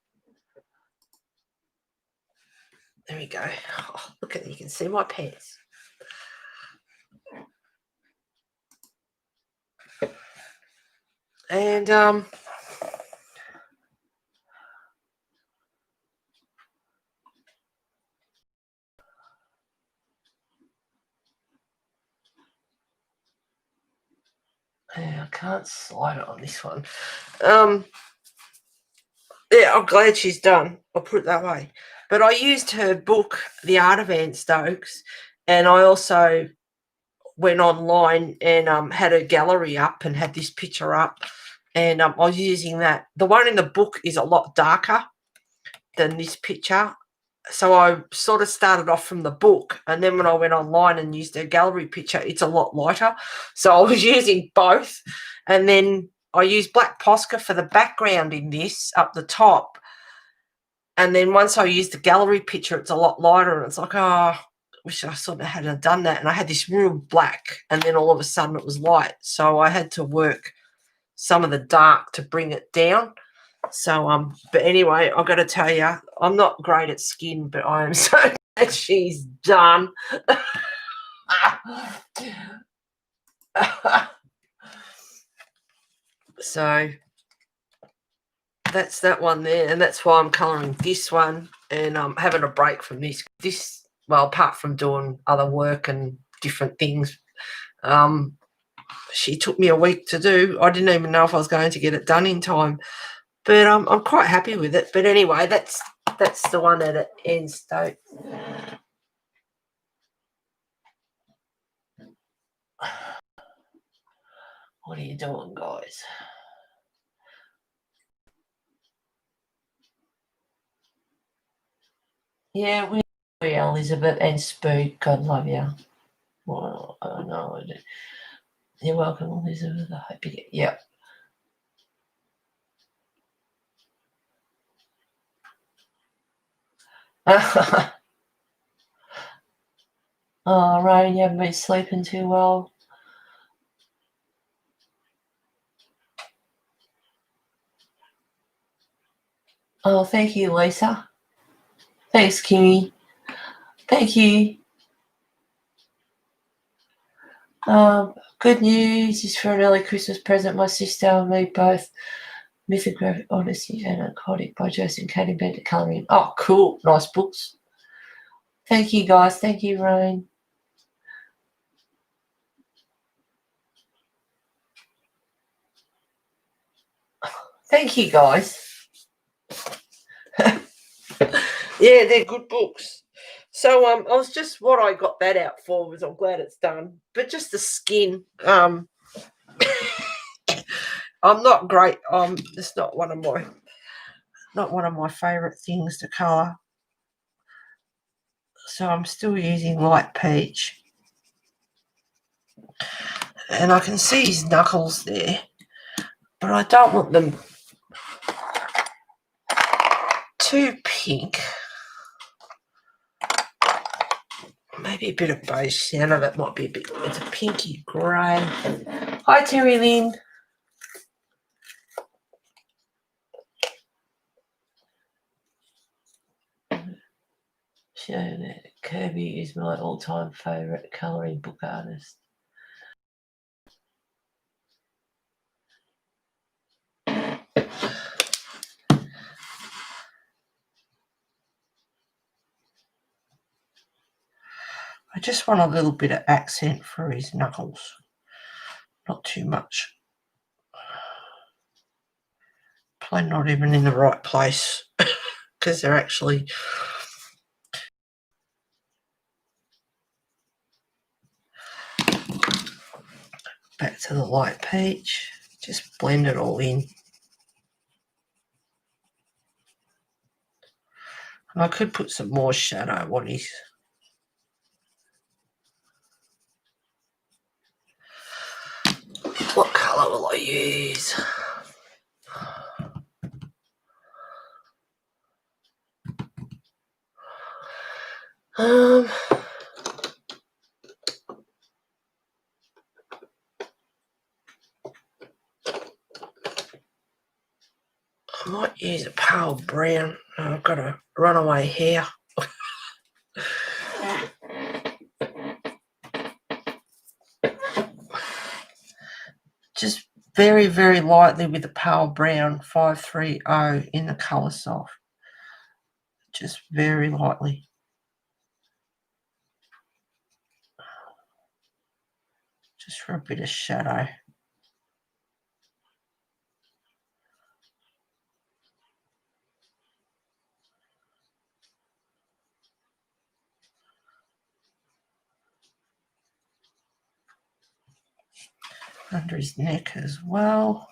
A: There we go. Oh, look at it. You can see my pants. And yeah, I can't slide it on this one. Yeah, I'm glad she's done. I'll put it that way. But I used her book, The Art of Ian Stokes, and I also went online and had a gallery up and had this picture up, and I was using that. The one in the book is a lot darker than this picture, so I sort of started off from the book, and then when I went online and used a gallery picture, it's a lot lighter. So I was using both, and then I used black Posca for the background in this up the top, and then once I used the gallery picture, it's a lot lighter, and it's like, oh, wish I sort of hadn't done that. And I had this real black, and then all of a sudden it was light, so I had to work some of the dark to bring it down. So but anyway, I've got to tell you, I'm not great at skin, but I am so glad she's done. So that's that one there, and that's why I'm colouring this one, and I'm having a break from this, well, apart from doing other work and different things. She took me a week to do. I didn't even know if I was going to get it done in time, but I'm quite happy with it. But anyway, that's the one at Ian Stokes. What are you doing, guys? Yeah, we are, Elizabeth and Spook. God love you. Well, I know. You're welcome, Elizabeth. I hope you get. Yep. Oh, Ryan, you haven't been sleeping too well. Oh, thank you, Lisa. Thanks, Kimmy. Thank you. Good news is for an early Christmas present. My sister and me both. Mythographic Odyssey and Narcotic by Joseph and Katie Bennett colouring. Oh, cool. Nice books. Thank you, guys. Thank you, Rain. Thank you, guys. Yeah, they're good books. So I was just, what I got that out for was, I'm glad it's done. But just the skin. I'm not great. It's not one of my favourite things to colour. So I'm still using light peach. And I can see his knuckles there, but I don't want them too pink. Maybe a bit of beige sienna. That might be a bit. It's a pinky grey. Hi, Terry Lynn. Kirby is my all-time favourite colouring book artist. I just want a little bit of accent for his knuckles. Not too much. Probably not even in the right place because they're actually back to the light peach. Just blend it all in. And I could put some more shadow on his. What colour will I use? I might use a pale brown. I've got a runaway hair. Just very, very lightly with the pale brown 530 in the colour soft. Just very lightly. Just for a bit of shadow. Under his neck as well.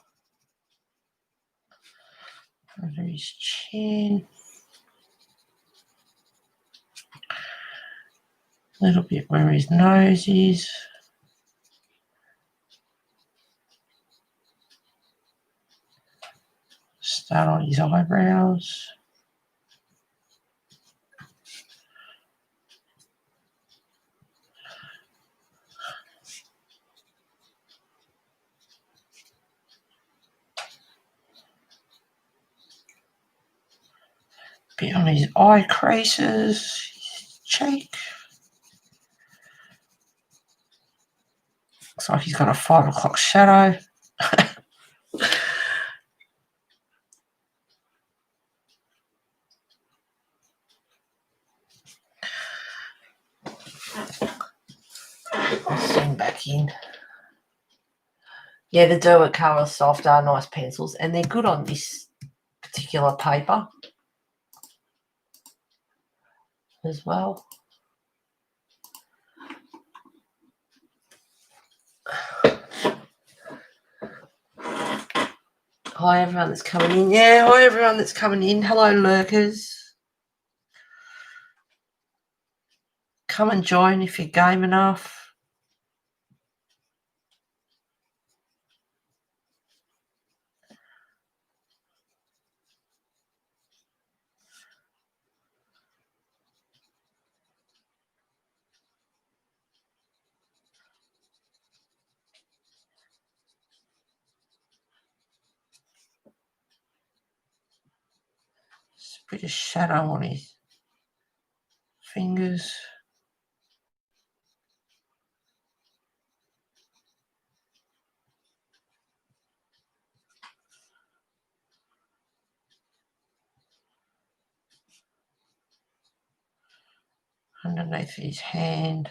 A: Under his chin. A little bit where his nose is. Start on his eyebrows. Bit on his eye creases, his cheek. Looks like he's got a 5 o'clock shadow. I'll zoom back in. Yeah, the Derwent Colour Soft are nice pencils, and they're good on this particular paper as well. Hi, everyone that's coming in. Yeah, hi, everyone that's coming in. Hello, lurkers. Come and join if you're game enough. Just a bit of shadow on his fingers. Underneath his hand.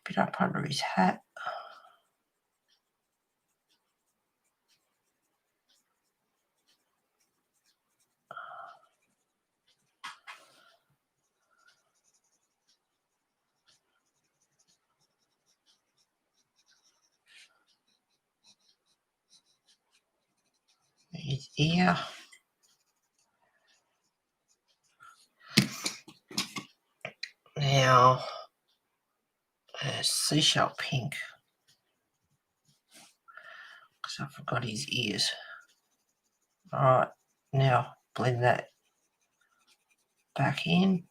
A: Bit up under his hat. His ear. Now, seashell pink. Because I forgot his ears. Alright, now blend that back in.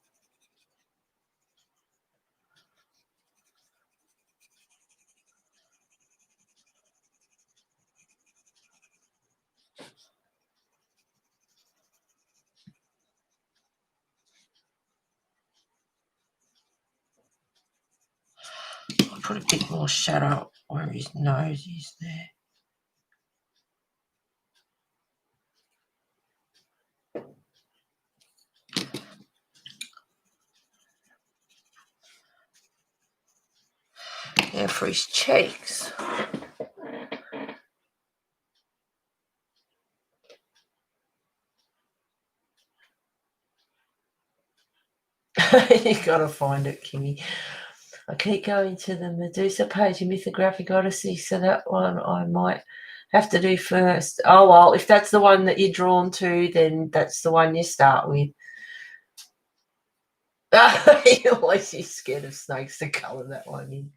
A: put a bit more shadow where his nose is there. Now for his cheeks. You gotta find it, Kimmy. I keep going to the Medusa page in Mythographic Odyssey, so that one I might have to do first. Oh, well, if that's the one that you're drawn to, then that's the one you start with. You're always scared of snakes to colour that one in.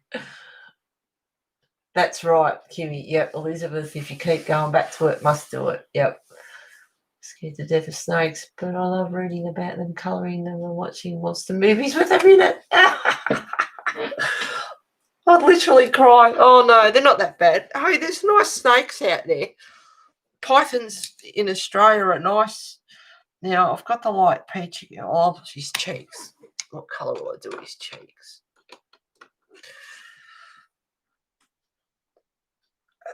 A: That's right, Kimmy. Yep, Elizabeth, if you keep going back to it, must do it. Yep. Scared to death of snakes, but I love reading about them, colouring them, and watching monster movies with them in it. I'd literally cry. Oh, no, they're not that bad. Hey, there's nice snakes out there. Pythons in Australia are nice. Now, I've got the light peach. Oh, his cheeks. What colour will I do his cheeks?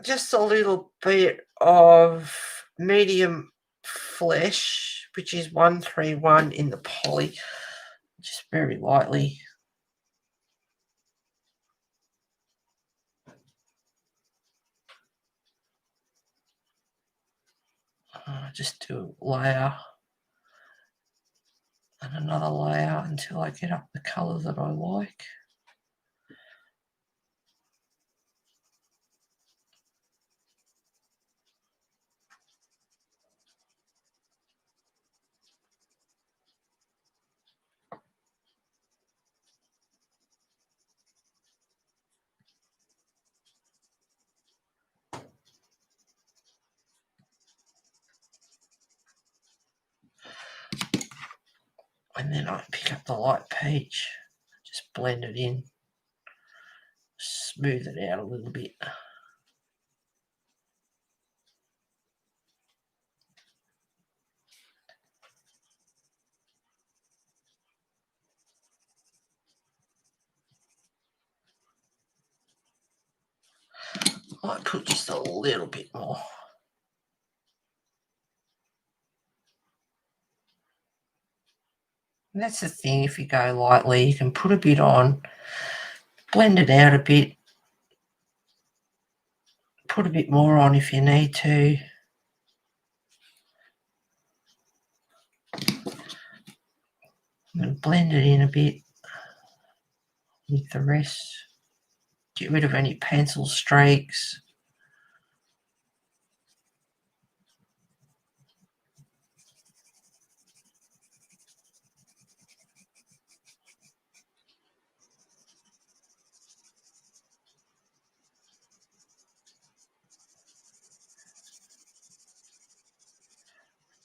A: Just a little bit of medium flesh, which is 131 in the poly. Just very lightly. Just do a layer and another layer until I get up the colour that I like. And then I pick up the light peach, just blend it in, smooth it out a little bit. I might put just a little bit more. And that's the thing, if you go lightly, you can put a bit on, blend it out a bit, put a bit more on if you need to. And blend it in a bit with the rest. Get rid of any pencil streaks.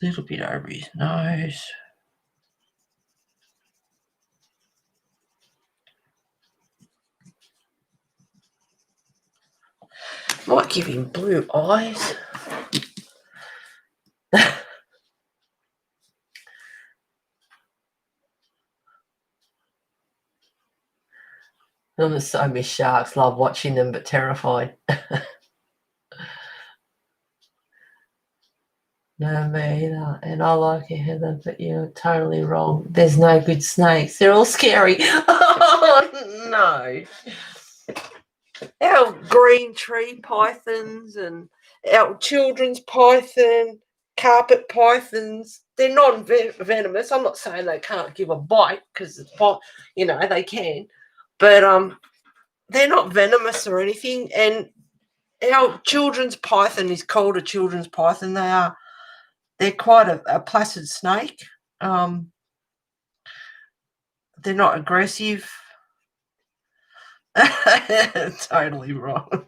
A: A little bit over his nose. Might give him blue eyes. I'm so miss sharks. Love watching them, but terrified. No, me either. And I like it, Heather, but you're totally wrong. There's no good snakes. They're all scary. Oh, no. Our green tree pythons and our children's python, carpet pythons, they're non-venomous. I'm not saying they can't give a bite because it's, they can. But they're not venomous or anything. And our children's python is called a children's python. They're quite a placid snake. They're not aggressive. Totally wrong.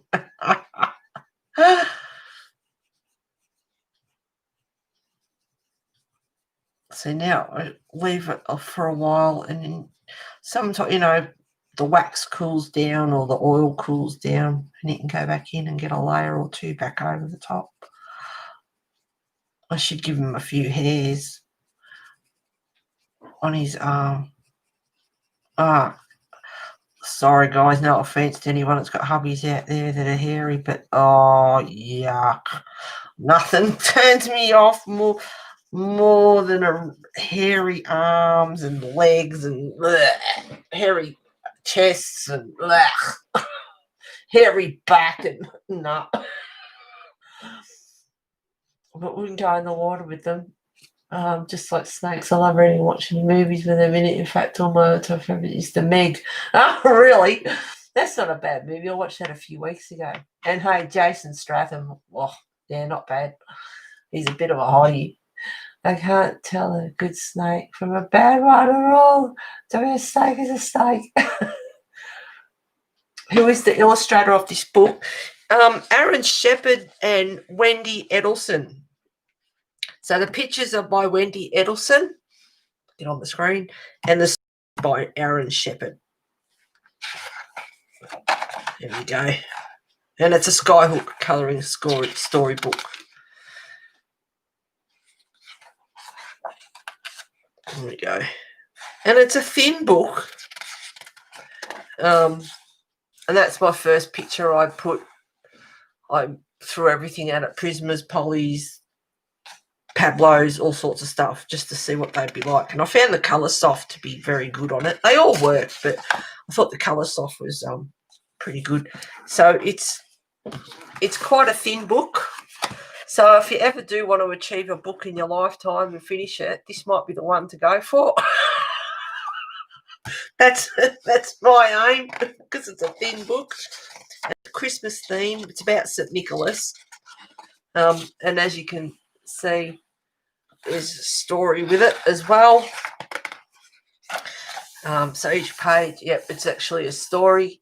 A: So now I leave it for a while, and then sometimes, the wax cools down or the oil cools down, and you can go back in and get a layer or two back over the top. I should give him a few hairs on his arm. Sorry, guys, no offense to anyone that's got hubbies out there that are hairy, but oh, yuck. Nothing turns me off more than a hairy arms and legs and hairy chests and hairy back and no. But we can go in the water with them. Just like snakes. I love reading and watching movies with them in it. In fact, all my time favorite is The Meg. Oh, really? That's not a bad movie. I watched that a few weeks ago. And hey, Jason Statham. Oh, yeah, not bad. He's a bit of a hottie. I can't tell a good snake from a bad one at all. To me, a snake is a snake. Who is the illustrator of this book? Aaron Shepard and Wendy Edelson. So the pictures are by Wendy Edelson, get on the screen, and the by Aaron Shepard. There we go. And it's a Skyhook colouring storybook. There we go. And it's a thin book. And that's my first picture I threw everything out at Prismas, Polly's, Pablo's, all sorts of stuff, just to see what they'd be like. And I found the Colour Soft to be very good on it. They all work, but I thought the Colour Soft was pretty good. So it's quite a thin book. So if you ever do want to achieve a book in your lifetime and finish it, this might be the one to go for. That's my aim, because it's a thin book. It's a Christmas theme. It's about St. Nicholas. And as you can see, there's a story with it as well. So each page, yep, it's actually a story.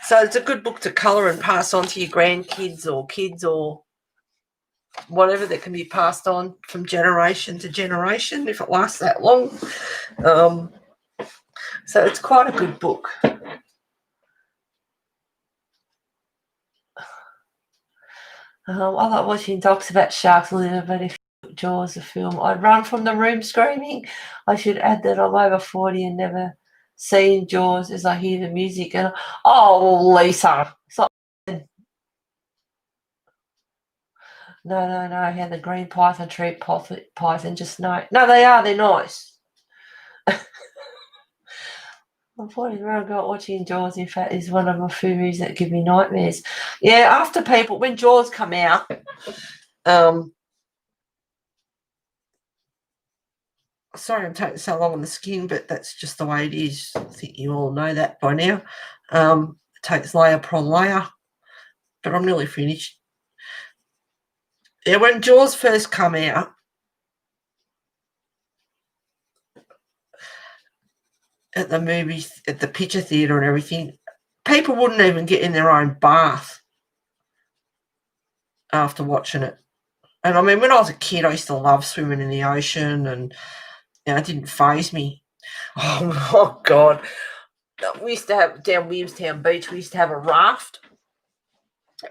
A: So it's a good book to colour and pass on to your grandkids or kids or whatever, that can be passed on from generation to generation if it lasts that long. So it's quite a good book. I like watching docs about sharks a little bit. If Jaws, the film, I'd run from the room screaming. I should add that I'm over 40 and never seen Jaws, as I hear the music. And oh, Lisa, it's not. No. How the green python treat python, just no. No, they're nice. I'm 40 years ago watching Jaws, in fact, is one of my few movies that give me nightmares. Yeah, after people, when Jaws come out, sorry I'm taking so long on the skin, but that's just the way it is. I think you all know that by now. It takes layer upon layer, but I'm nearly finished. Yeah, when Jaws first come out, at the movies, at the picture theatre and everything, people wouldn't even get in their own bath after watching it. And I mean, when I was a kid, I used to love swimming in the ocean, and it didn't faze me. Oh God. We used to have, down Williamstown Beach, we used to have a raft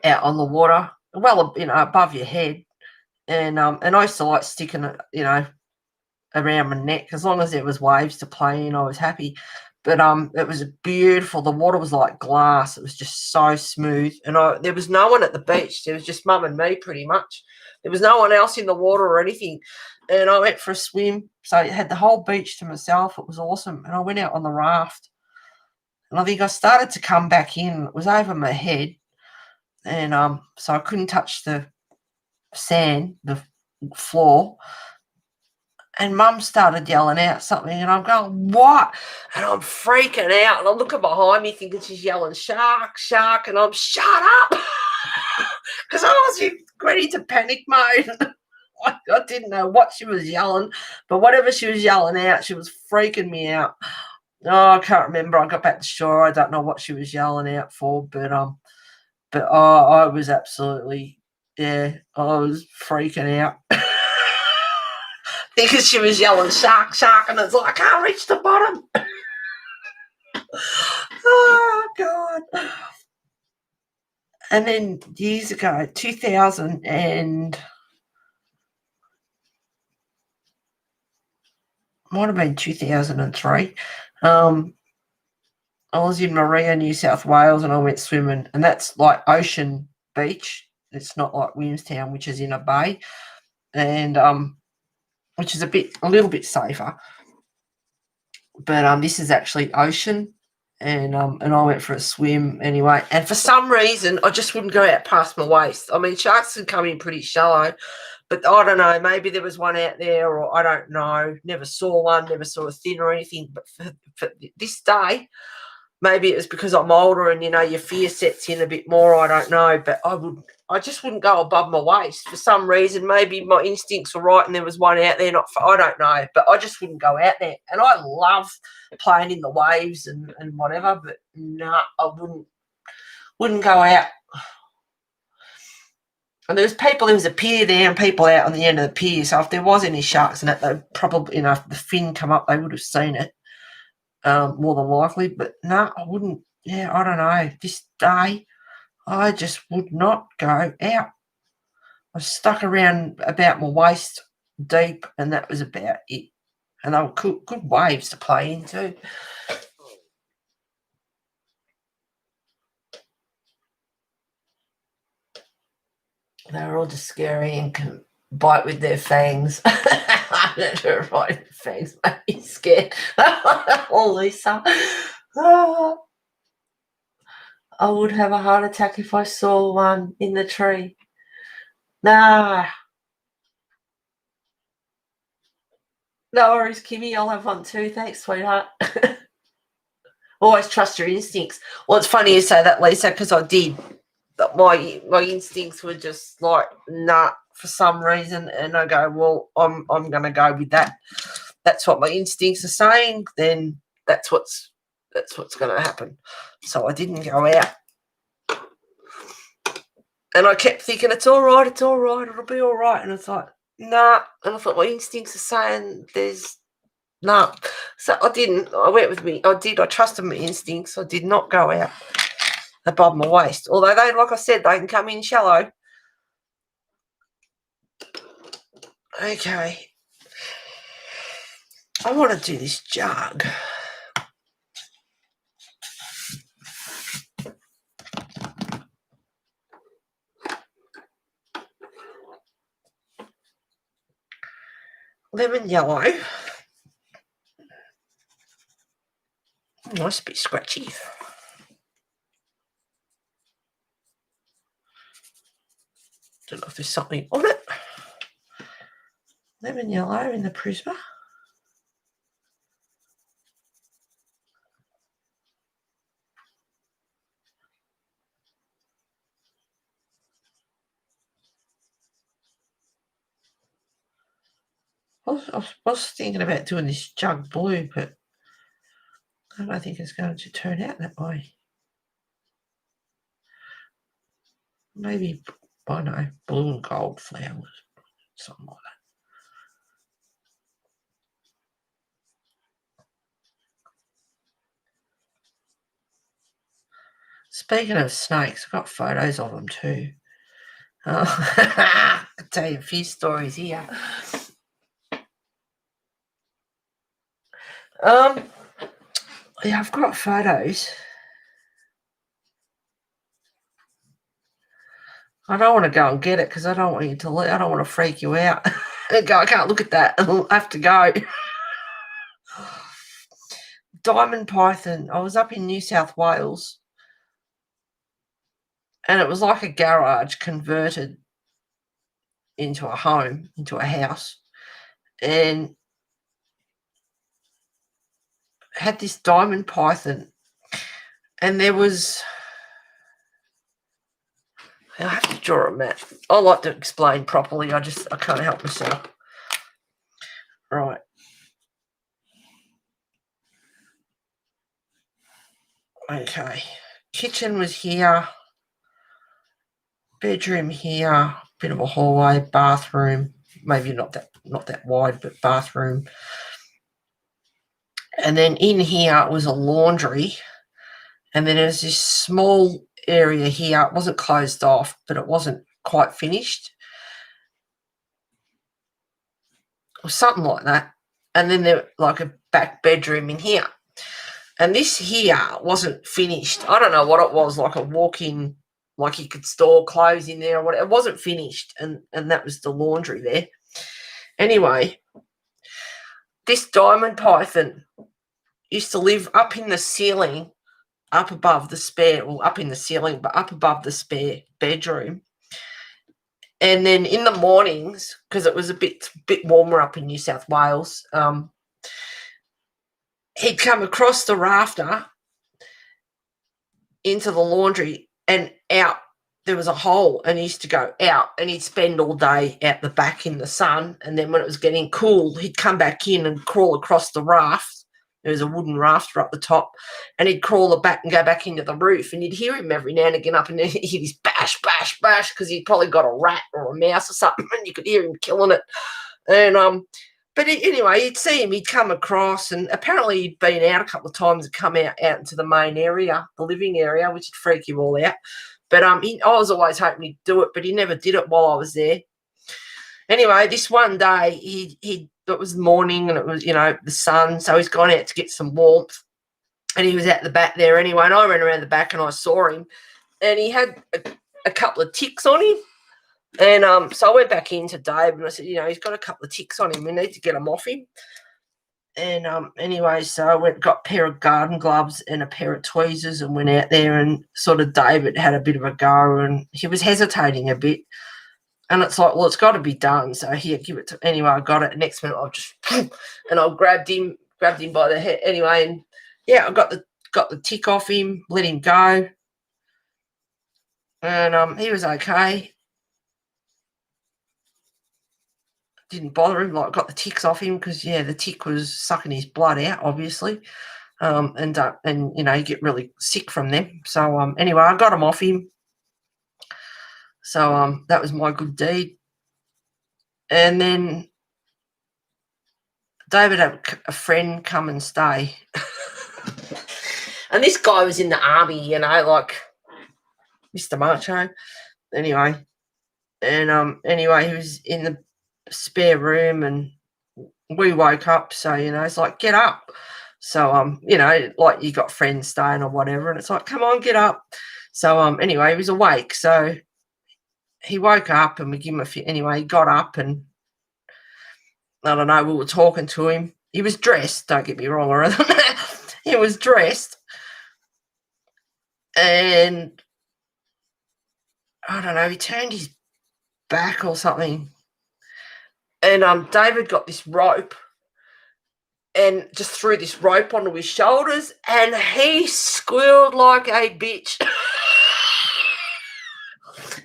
A: out on the water, well, above your head. And I used to like sticking it, around my neck. As long as there was waves to play in, I was happy. But it was beautiful. The water was like glass. It was just so smooth. And there was no one at the beach. There was just Mum and me, pretty much. There was no one else in the water or anything. And I went for a swim. So I had the whole beach to myself. It was awesome. And I went out on the raft. And I think I started to come back in. It was over my head. And so I couldn't touch the sand, the floor. And Mum started yelling out something, and I'm going, what? And I'm freaking out. And I'm looking behind me thinking she's yelling, shark, shark. And I'm, shut up. Because I was in ready to panic mode. I didn't know what she was yelling. But whatever she was yelling out, she was freaking me out. Oh, I can't remember. I got back to shore. I don't know what she was yelling out for. But I was absolutely, I was freaking out. Because she was yelling, shark, shark, and it's like, I can't reach the bottom. Oh, God. And then years ago, 2000 and might have been 2003, I was in Maria, New South Wales, and I went swimming, and that's like ocean beach. It's not like Williamstown, which is in a bay, and which is a little bit safer. But this is actually ocean, and I went for a swim anyway. And for some reason, I just wouldn't go out past my waist. I mean, sharks can come in pretty shallow, but I don't know. Maybe there was one out there, or I don't know. Never saw one. Never saw a fin or anything. But for this day, maybe it was because I'm older and your fear sets in a bit more. I don't know, but I just wouldn't go above my waist for some reason. Maybe my instincts were right and there was one out there. I don't know, but I just wouldn't go out there. And I love playing in the waves and whatever, but no, I wouldn't go out. And there was a pier there and people out on the end of the pier. So if there was any sharks in it, they probably, if the fin come up, they would have seen it. More than likely, but no, I wouldn't. Yeah, I don't know. This day, I just would not go out. I was stuck around about my waist deep, and that was about it. And they were good waves to play into. They were all just scary and can bite with their fangs. Right, fangs made me scared. Oh, Lisa. Oh, I would have a heart attack if I saw one in the tree. Nah. No worries, Kimmy. I'll have one too. Thanks, sweetheart. Always trust your instincts. Well, it's funny you say that, Lisa, because I did. My instincts were just like, nah, for some reason. And I go, well, I'm going to go with that. That's what my instincts are saying. Then that's what's going to happen. So I didn't go out. And I kept thinking, it's all right, it'll be all right. And it's like, nah. And I thought my instincts are saying there's nah. So I didn't. I went with me. I trusted my instincts. I did not go out above my waist. Although they, like I said, they can come in shallow. Okay. I want to do this jug. Lemon yellow. Nice, a bit scratchy. Don't know if there's something on it. Lemon yellow in the Prisma. I was thinking about doing this jug blue, but I don't think it's going to turn out that way. Maybe, I don't know, blue and gold flowers, something like that. Speaking of snakes, I've got photos of them too. I can tell you a few stories here. Yeah, I've got photos. I don't want to go and get it because I don't want you to. I don't want to freak you out. I can't look at that. I'll have to go. Diamond python. I was up in New South Wales, and it was like a garage converted into a home, into a house, and had this diamond python, and there was. I have to draw a map. I like to explain properly. I can't help myself. Right. Okay. Kitchen was here. Bedroom here. Bit of a hallway. Bathroom. Maybe not that wide, but bathroom. And then in here was a laundry. And then there's this small area here. It wasn't closed off, but it wasn't quite finished. Or something like that. And then there like a back bedroom in here. And this here wasn't finished. I don't know what it was, like a walk-in, like you could store clothes in there or whatever. It wasn't finished, and that was the laundry there. Anyway, this diamond python used to live up in the ceiling, up above the spare, well, up in the ceiling, but up above the spare bedroom. And then in the mornings, because it was a bit warmer up in New South Wales, he'd come across the rafter into the laundry and out. There was a hole, and he used to go out, and he'd spend all day out the back in the sun. And then when it was getting cool, he'd come back in and crawl across the raft. There was a wooden rafter up the top, and he'd crawl back and go back into the roof. And you'd hear him every now and again up, and he'd hear this bash, bash, bash, because he'd probably got a rat or a mouse or something, and you could hear him killing it. And but anyway, you'd see him. He'd come across, and apparently he'd been out a couple of times and come out into the main area, the living area, which would freak you all out. But I was always hoping he'd do it, but he never did it while I was there. Anyway, this one day, it was morning, and it was, the sun, so he's gone out to get some warmth, and he was at the back there anyway, and I ran around the back and I saw him, and he had a couple of ticks on him. And so I went back in to Dave, and I said, he's got a couple of ticks on him. We need to get them off him. And anyway, so I got a pair of garden gloves and a pair of tweezers and went out there, and sort of David had a bit of a go, and he was hesitating a bit. And it's like, well, it's got to be done. So here, give it to. Anyway, I got it. Next minute, I just and I grabbed him by the head. Anyway, and yeah, I got the tick off him, let him go, and he was okay. Didn't bother him. Like, got the ticks off him because the tick was sucking his blood out, obviously, and you get really sick from them. So anyway, I got him off him. So that was my good deed. And then David had a friend come and stay, and this guy was in the army, like Mr. Macho. Anyway, and anyway, he was in the spare room, and we woke up. So it's like, get up. So like you got friends staying or whatever, and it's like, come on, get up. So anyway, he was awake. So he woke up, and we give him a few. Anyway, he got up, and I don't know, we were talking to him. He was dressed, don't get me wrong, or anything. He was dressed, and I don't know, he turned his back or something, and David got this rope and just threw this rope onto his shoulders, and he squealed like a bitch.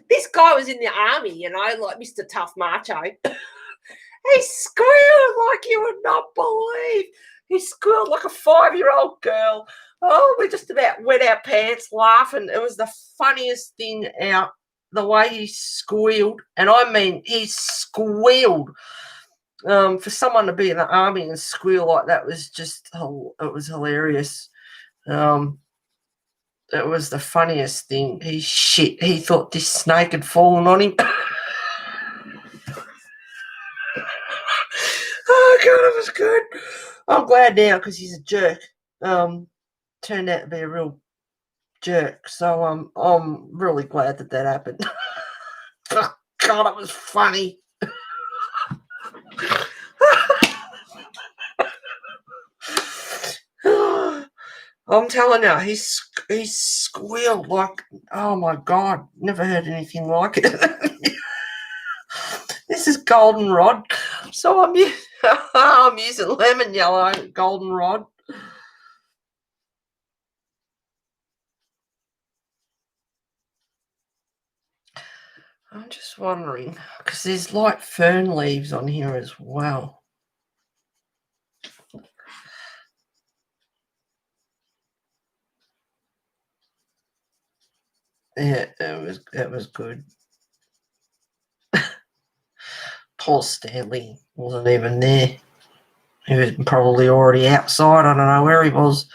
A: This guy was in the army, like Mr. Tough Macho. He squealed like you would not believe. He squealed like a 5-year-old girl. Oh, we just about wet our pants laughing. It was the funniest thing out, the way he squealed. And I mean, he squealed. For someone to be in the army and squeal like that was just, it was hilarious. It was the funniest thing. He thought this snake had fallen on him. Oh, God, it was good. I'm glad now because he's a jerk. Turned out to be a real jerk. So I'm really glad that happened. God, it was funny. I'm telling you, he squealed like, oh my God, never heard anything like it. This is goldenrod, so I'm using lemon yellow goldenrod. I'm just wondering, because there's light fern leaves on here as well. Yeah, it was good. Poor Stanley wasn't even there. He was probably already outside. I don't know where he was.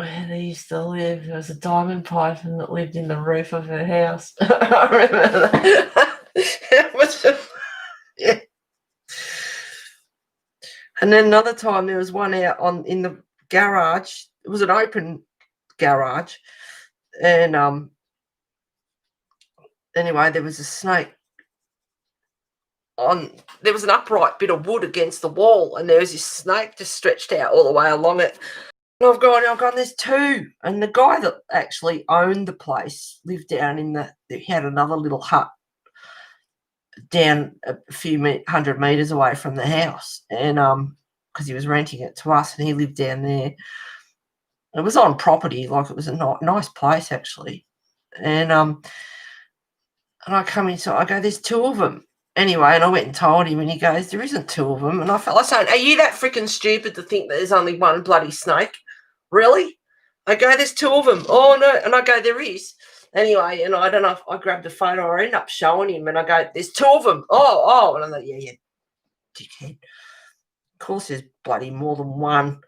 A: where they used to live, there was a diamond python that lived in the roof of her house. I remember that. It was just, yeah. And then another time there was one out in the garage. It was an open garage, and anyway, there was a snake there was an upright bit of wood against the wall, and there was this snake just stretched out all the way along it. And I've gone, there's two. And the guy that actually owned the place lived down he had another little hut down a few hundred meters away from the house. And because he was renting it to us, and he lived down there. It was on property, like it was a nice place actually. And I come inside, I go, there's two of them. Anyway, and I went and told him, and he goes, there isn't two of them. And I felt like saying, are you that freaking stupid to think that there's only one bloody snake? Really? I go, there's two of them. Oh, no. And I go, there is. Anyway, and I don't know if I grabbed a photo or I ended up showing him, and I go, there's two of them. Oh. And I'm like, yeah, dickhead. Of course there's bloody more than one.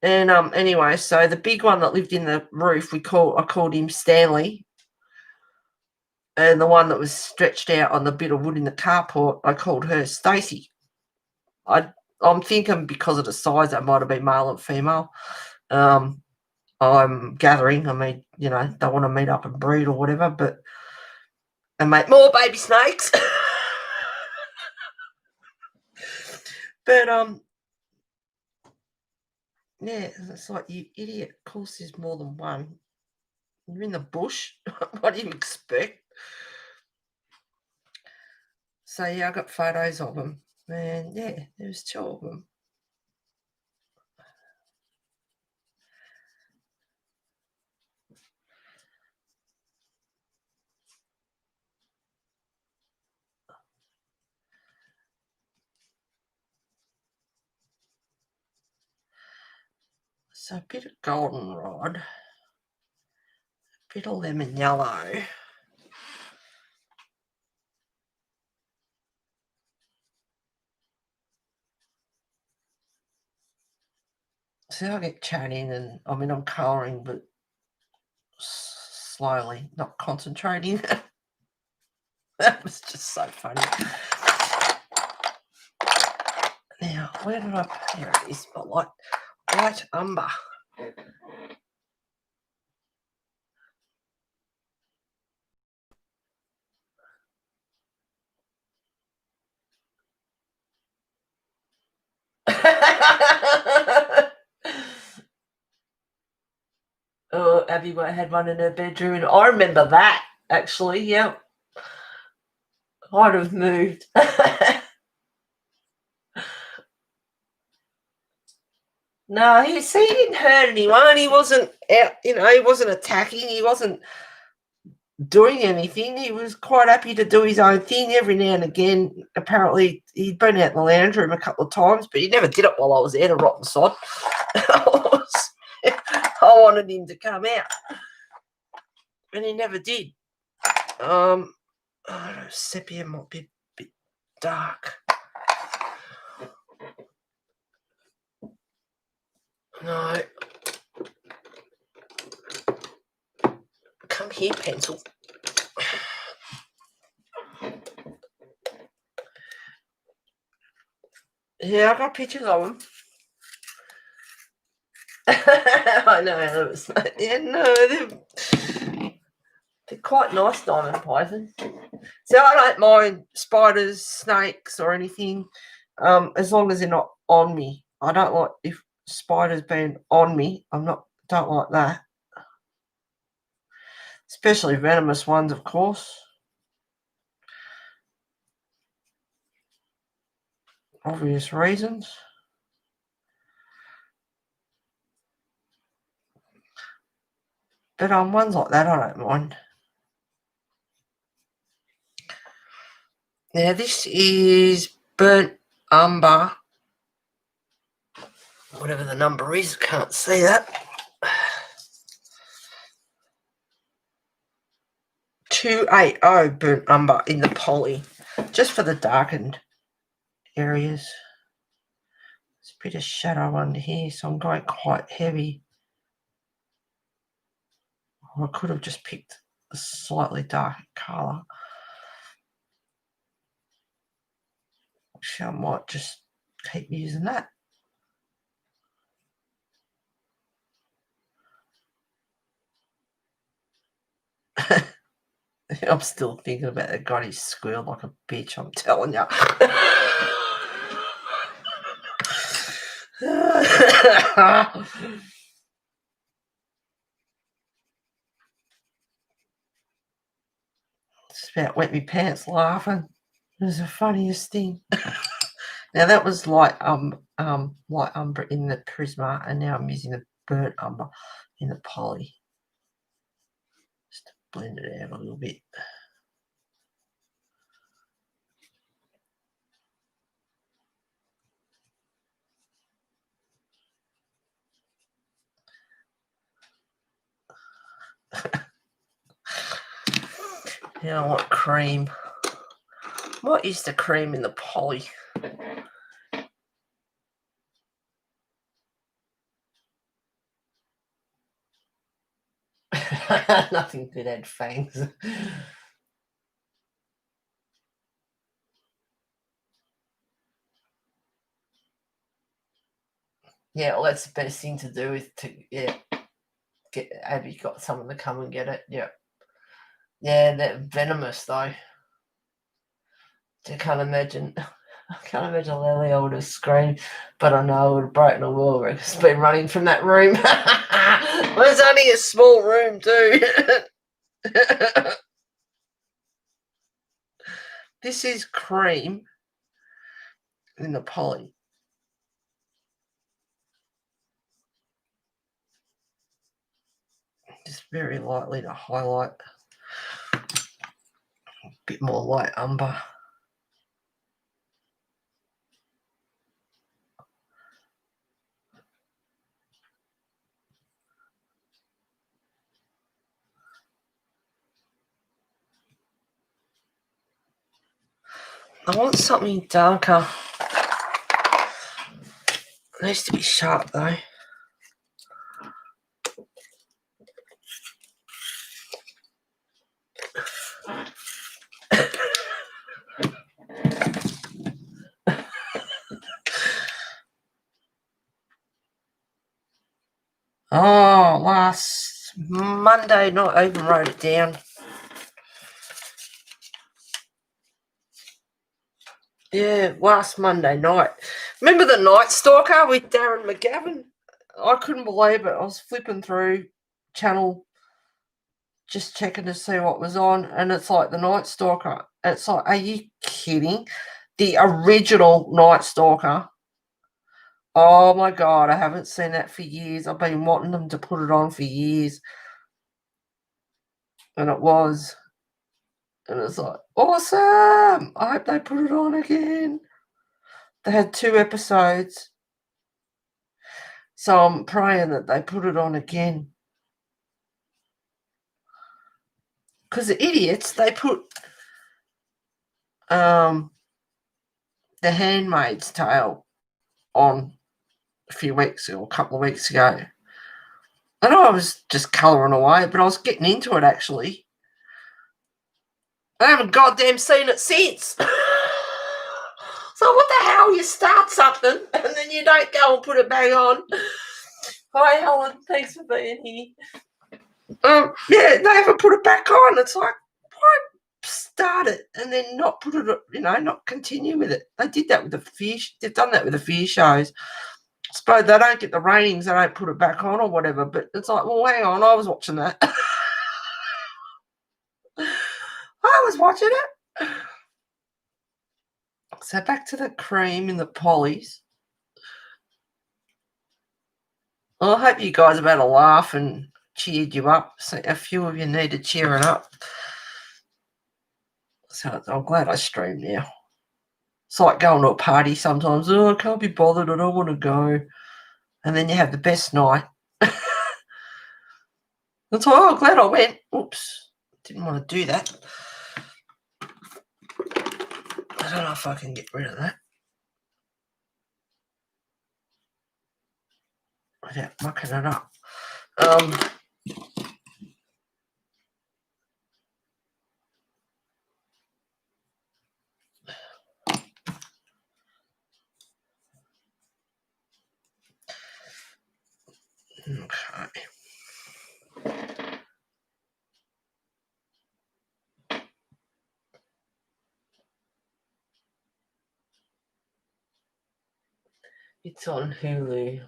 A: And anyway, so the big one that lived in the roof, I called him Stanley. And the one that was stretched out on the bit of wood in the carport, I called her Stacy. I'm thinking because of the size, that might have been male and female. I'm gathering. I mean, they want to meet up and breed or whatever, and make more baby snakes. But yeah, it's like, you idiot. Of course, there's more than one. You're in the bush. What do you expect? So yeah, I got photos of them, and yeah, there was two of them. So a bit of goldenrod, a bit of lemon yellow. See, I get chatting, and I'm colouring, but slowly, not concentrating. That was just so funny. Now, where did I? There it is. My light umber. Oh, Abby had one in her bedroom. I remember that, actually. Yep. I'd have moved. No, he didn't hurt anyone. He wasn't out, he wasn't attacking. He wasn't doing anything. He was quite happy to do his own thing every now and again. Apparently, he'd been out in the lounge room a couple of times, but he never did it while I was there, the rotten sod. I wanted him to come out, and he never did. I don't know, sepia might be a bit dark. No. Come here, pencil. Yeah, I got pictures of them. I know. Yeah, no, they're quite nice diamond pythons. So I don't mind spiders, snakes, or anything, as long as they're not on me. I don't like if spiders being on me. Don't like that. Especially venomous ones, of course. Obvious reasons. But ones like that, I don't mind. Now, this is burnt umber. Whatever the number is, can't see that. 280 burnt umber in the poly, just for the darkened areas. There's a bit of shadow under here, so I'm going quite heavy. Or I could have just picked a slightly darker colour. Actually, I might just keep using that. I'm still thinking about that guy who squealed like a bitch, I'm telling you. Just about wet me pants laughing. It was the funniest thing. Now that was light umber in the Prisma, and now I'm using the burnt umber in the poly. Just to blend it out a little bit. Now I want cream. What is the cream in the poly? Nothing could add fangs. Yeah, well, that's the best thing to do is to get Abby got someone to come and get it. Yeah. Yeah, they're venomous though. I can't imagine Lily would have screamed, but I know it would have broken a wall. It's been running from that room. Well, it's only a small room too. This is cream in the poly. Just very lightly to highlight. A bit more light umber. I want something darker. It needs to be sharp though. Oh, last Monday night, I even wrote it down. Yeah, last Monday night. Remember the Night Stalker with Darren McGavin? I couldn't believe it. I was flipping through channel, just checking to see what was on, and it's like the Night Stalker. It's like, are you kidding? The original Night Stalker. Oh my God, I haven't seen that for years. I've been wanting them to put it on for years. And it was. And it's like, awesome. I hope they put it on again. They had 2 episodes. So I'm praying that they put it on again. Because the idiots, they put The Handmaid's Tale on a few weeks or a couple of weeks ago. I know I was just colouring away, but I was getting into it actually. I haven't goddamn seen it since. So what the hell? You start something and then you don't go and put it back on. Hi, Helen. Thanks for being here. Yeah, they haven't put it back on. It's like, why start it and then not put it, not continue with it? They did that with the fish. They've done that with the fear shows. I suppose they don't get the ratings, they don't put it back on or whatever. But it's like, well, hang on, I was watching that. I was watching it. So back to the cream in the polys. Well, I hope you guys have had a laugh and cheered you up. So a few of you needed cheering up. So I'm glad I streamed now. It's like going to a party sometimes. Oh, I can't be bothered. I don't want to go. And then you have the best night. It's like, oh, glad I went. Oops. Didn't want to do that. I don't know if I can get rid of that without mucking it up. Okay. It's on Hulu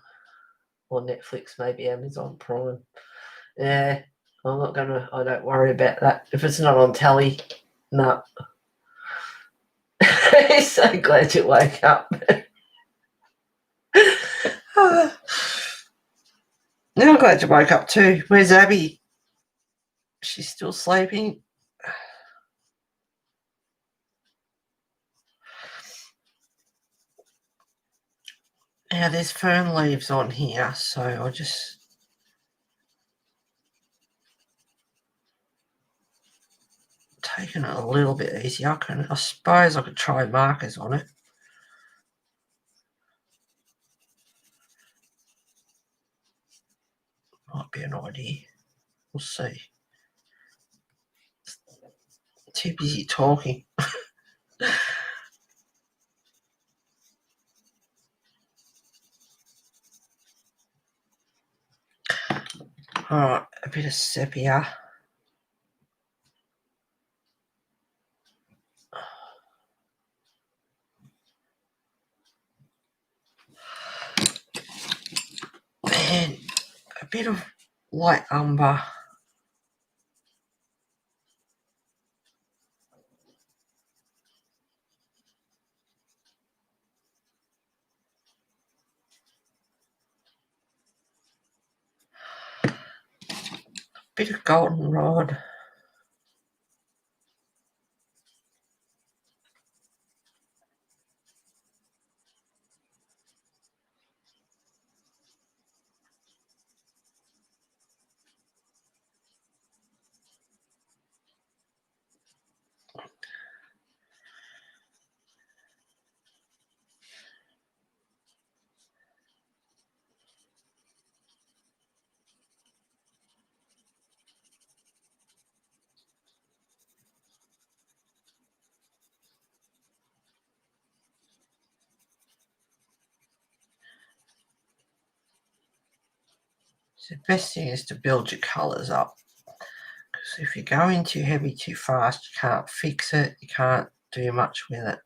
A: or Netflix, maybe Amazon Prime. Yeah, I don't worry about that. If it's not on telly, no. So glad you woke up. I'm glad you woke up too. Where's Abby? She's still sleeping. Now there's fern leaves on here, so I'll just taking it a little bit easy. I suppose I could try markers on it. Might be an idea. We'll see. Too busy talking. Alright, a bit of sepia. And a bit of light umber. Bit of goldenrod. So the best thing is to build your colours up. Because if you go in too heavy too fast, you can't fix it. You can't do much with it.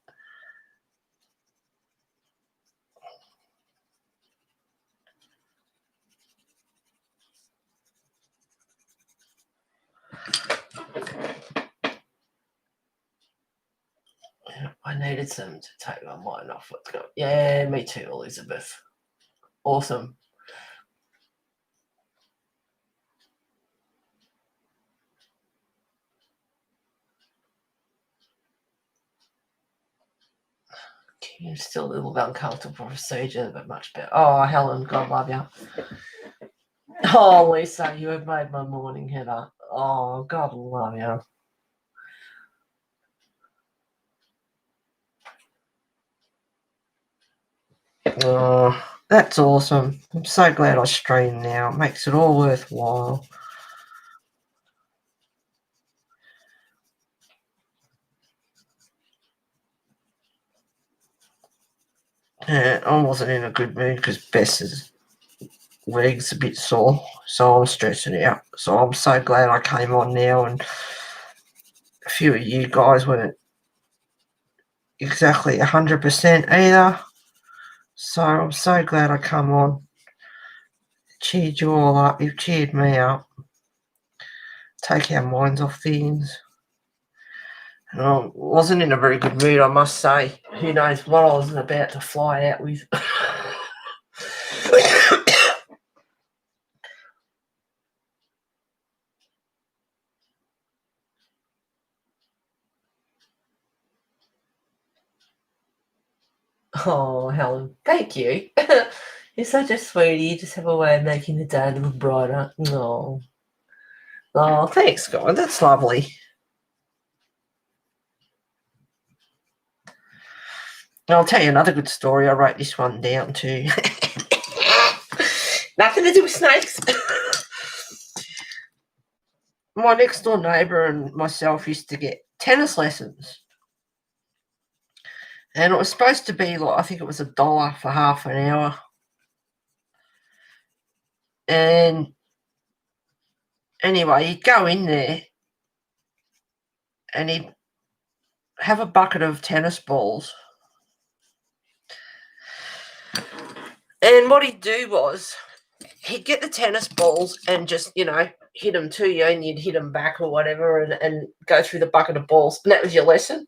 A: I needed some to take my mind off what's going on. Yeah, me too, Elizabeth. Awesome. I'm still a little uncomfortable procedure, but much better. Oh, Helen, God love you. Oh, Lisa, you have made my morning, Heather. Oh, God love you. Oh, that's awesome. I'm so glad I stream now. It makes it all worthwhile. Yeah, I wasn't in a good mood because Bess's leg's a bit sore, so I'm stressing out. So I'm so glad I came on now, and a few of you guys weren't exactly 100% either. So I'm so glad I come on. Cheered you all up. You've cheered me up. Take our minds off things. And I wasn't in a very good mood, I must say. Who knows what I was about to fly out with. Oh, Helen, thank you. You're such a sweetie. You just have a way of making the day a little brighter. No. Oh, thanks, God. That's lovely. And I'll tell you another good story. I wrote this one down too. Nothing to do with snakes. My next door neighbour and myself used to get tennis lessons. And it was supposed to be like, I think it was $1 for half an hour. And anyway, he'd go in there and he'd have a bucket of tennis balls. And what he'd do was he'd get the tennis balls and just, hit them to you, and you'd hit them back or whatever, and go through the bucket of balls. And that was your lesson.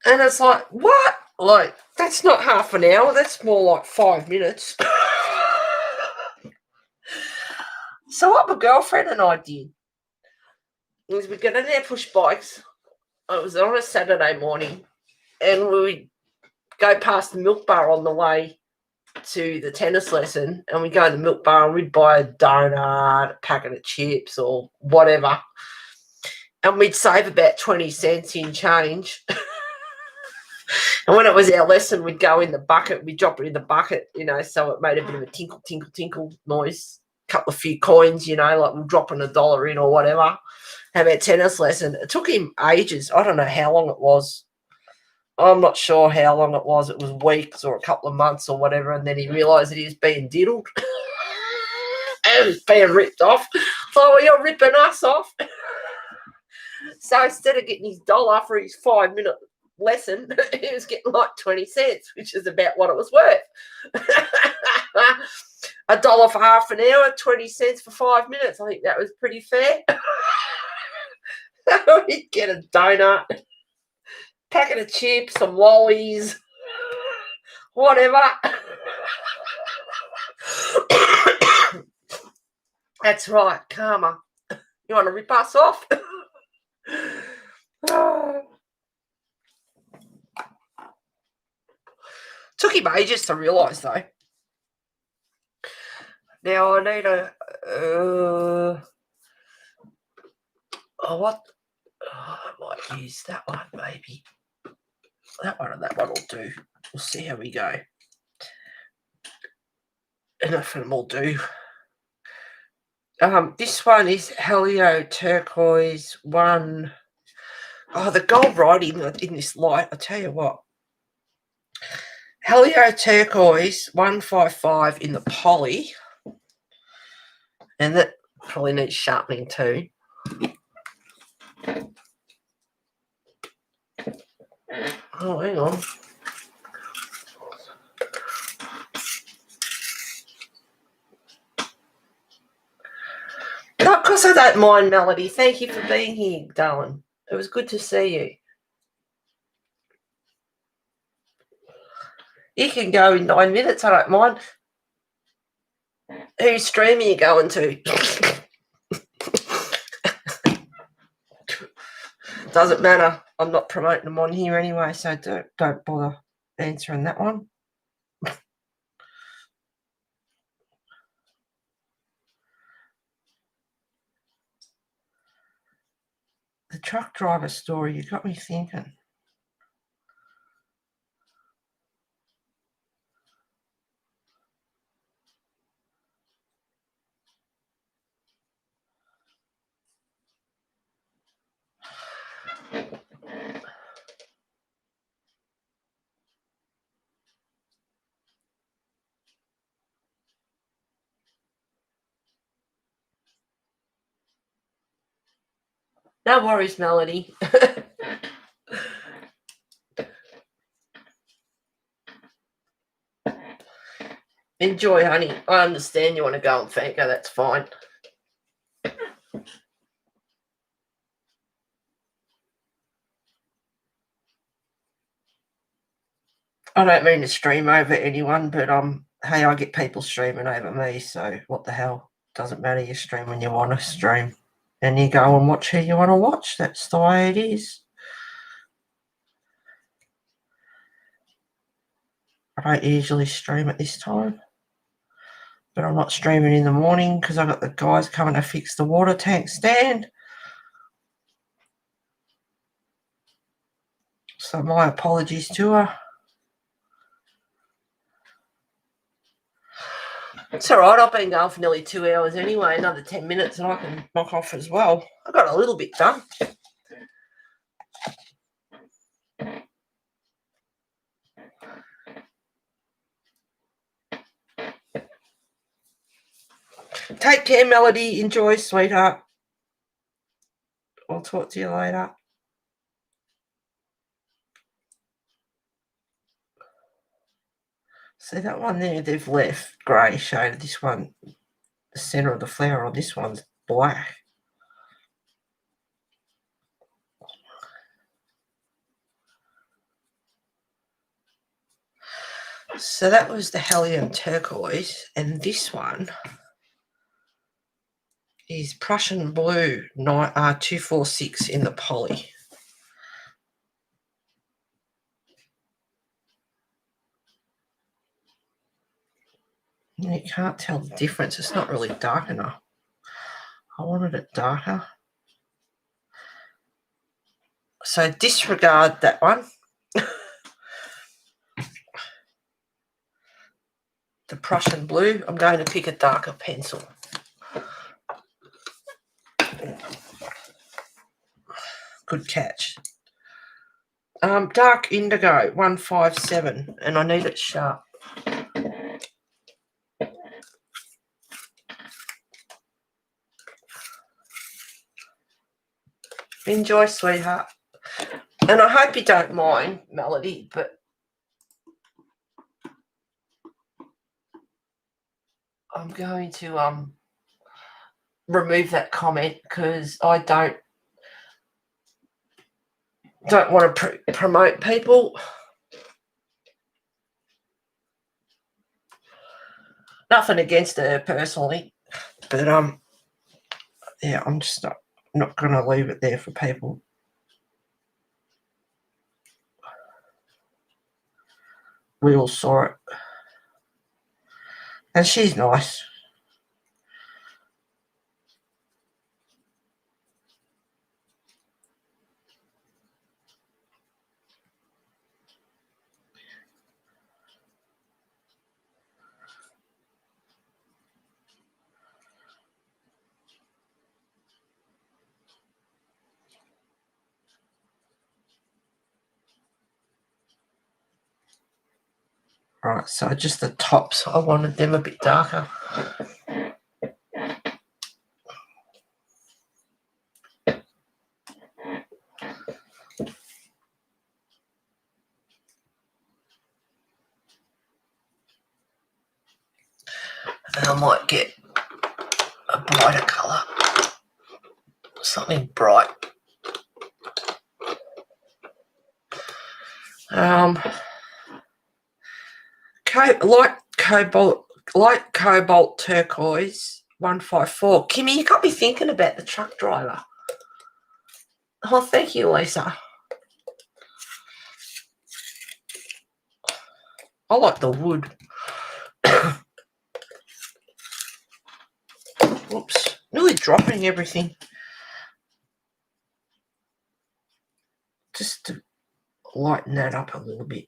A: And it's like, what? Like, that's not half an hour. That's more like 5 minutes. So what my girlfriend and I did was we got in our push bikes. It was on a Saturday morning, and we would go past the milk bar on the way to the tennis lesson, and we'd go to the milk bar and we'd buy a donut, a packet of chips or whatever, and we'd save about 20 cents in change. And when it was our lesson, we'd go in the bucket, we'd drop it in the bucket, so it made a bit of a tinkle, tinkle, tinkle noise, couple of few coins, like we're dropping $1 in or whatever. Have our tennis lesson. It took him ages. I don't know how long it was. I'm not sure how long it was. It was weeks or a couple of months or whatever, and then he realised that he was being diddled. And he was being ripped off. So you're ripping us off. So instead of getting his dollar for his 5-minute lesson, he was getting like 20 cents, which is about what it was worth. $1 for half an hour, 20 cents for 5 minutes. I think that was pretty fair. He'd get a donut, packet of chips, some lollies, whatever. That's right, karma. You want to rip us off? Took him ages to realise, though. Now I need a... I might use that one, maybe. That one and that one will do. We'll see how we go. Enough of them will do. This one is Helio Turquoise 1. Oh, the gold writing in this light, I tell you what. Helio Turquoise 155 in the poly. And that probably needs sharpening too. Oh, hang on. No, of course I don't mind, Melody. Thank you for being here, darling. It was good to see you. You can go in 9 minutes, I don't mind. Whose stream are you going to? Doesn't matter. I'm not promoting them on here anyway, so don't bother answering that one. The truck driver story, you got me thinking. No worries, Melody. Enjoy, honey. I understand you want to go and thank her. That's fine. I don't mean to stream over anyone, but hey, I get people streaming over me, so what the hell? Doesn't matter. You stream when you want to stream. And you go and watch who you want to watch. That's the way it is. I don't usually stream at this time. But I'm not streaming in the morning because I've got the guys coming to fix the water tank stand. So my apologies to her. It's all right. I've been going for nearly 2 hours anyway. Another 10 minutes and I can knock off as well. I got a little bit done. Take care, Melody. Enjoy, sweetheart. I'll talk to you later. See that one there, they've left grey shaded. This one, the centre of the flower on this one's black. So that was the Helium Turquoise, and this one is Prussian Blue 246 in the poly. You can't tell the difference. It's not really dark enough. I wanted it darker. So disregard that one. The Prussian Blue. I'm going to pick a darker pencil. Good catch. Dark Indigo 157, and I need it sharp. Enjoy, sweetheart. And I hope you don't mind, Melody, but I'm going to remove that comment because I don't want to promote people. Nothing against her personally, but yeah, I'm just not going to leave it there for people. We all saw it, and she's nice. Right, so just the tops, I wanted them a bit darker. And I might get a brighter colour, something bright. Light cobalt turquoise 154. Kimmy, you got me thinking about the truck driver. Oh, thank you, Lisa. I like the wood. Oops, nearly dropping everything. Just to lighten that up a little bit.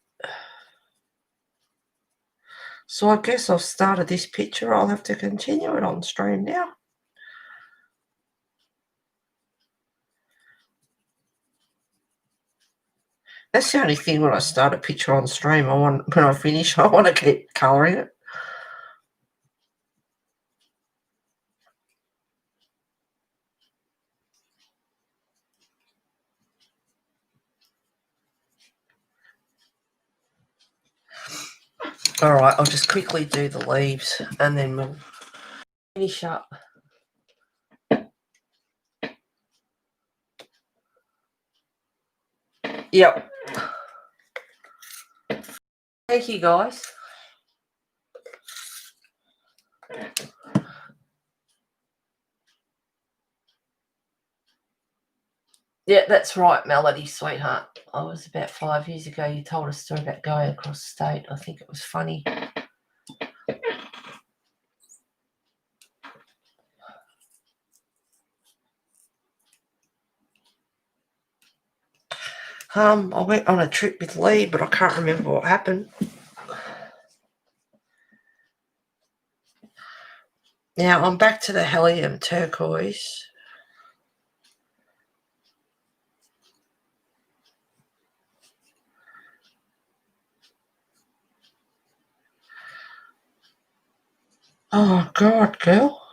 A: So I guess I've started this picture. I'll have to continue it on stream now. That's the only thing when I start a picture on stream. When I finish, I want to keep colouring it. All right, I'll just quickly do the leaves and then we'll finish up. Yep. Thank you, guys. Yeah, that's right, Melody, sweetheart. I was about 5 years ago. You told a story about going across the state. I think it was funny. I went on a trip with Lee, but I can't remember what happened. Now I'm back to the Helium Turquoise. Oh, God, girl.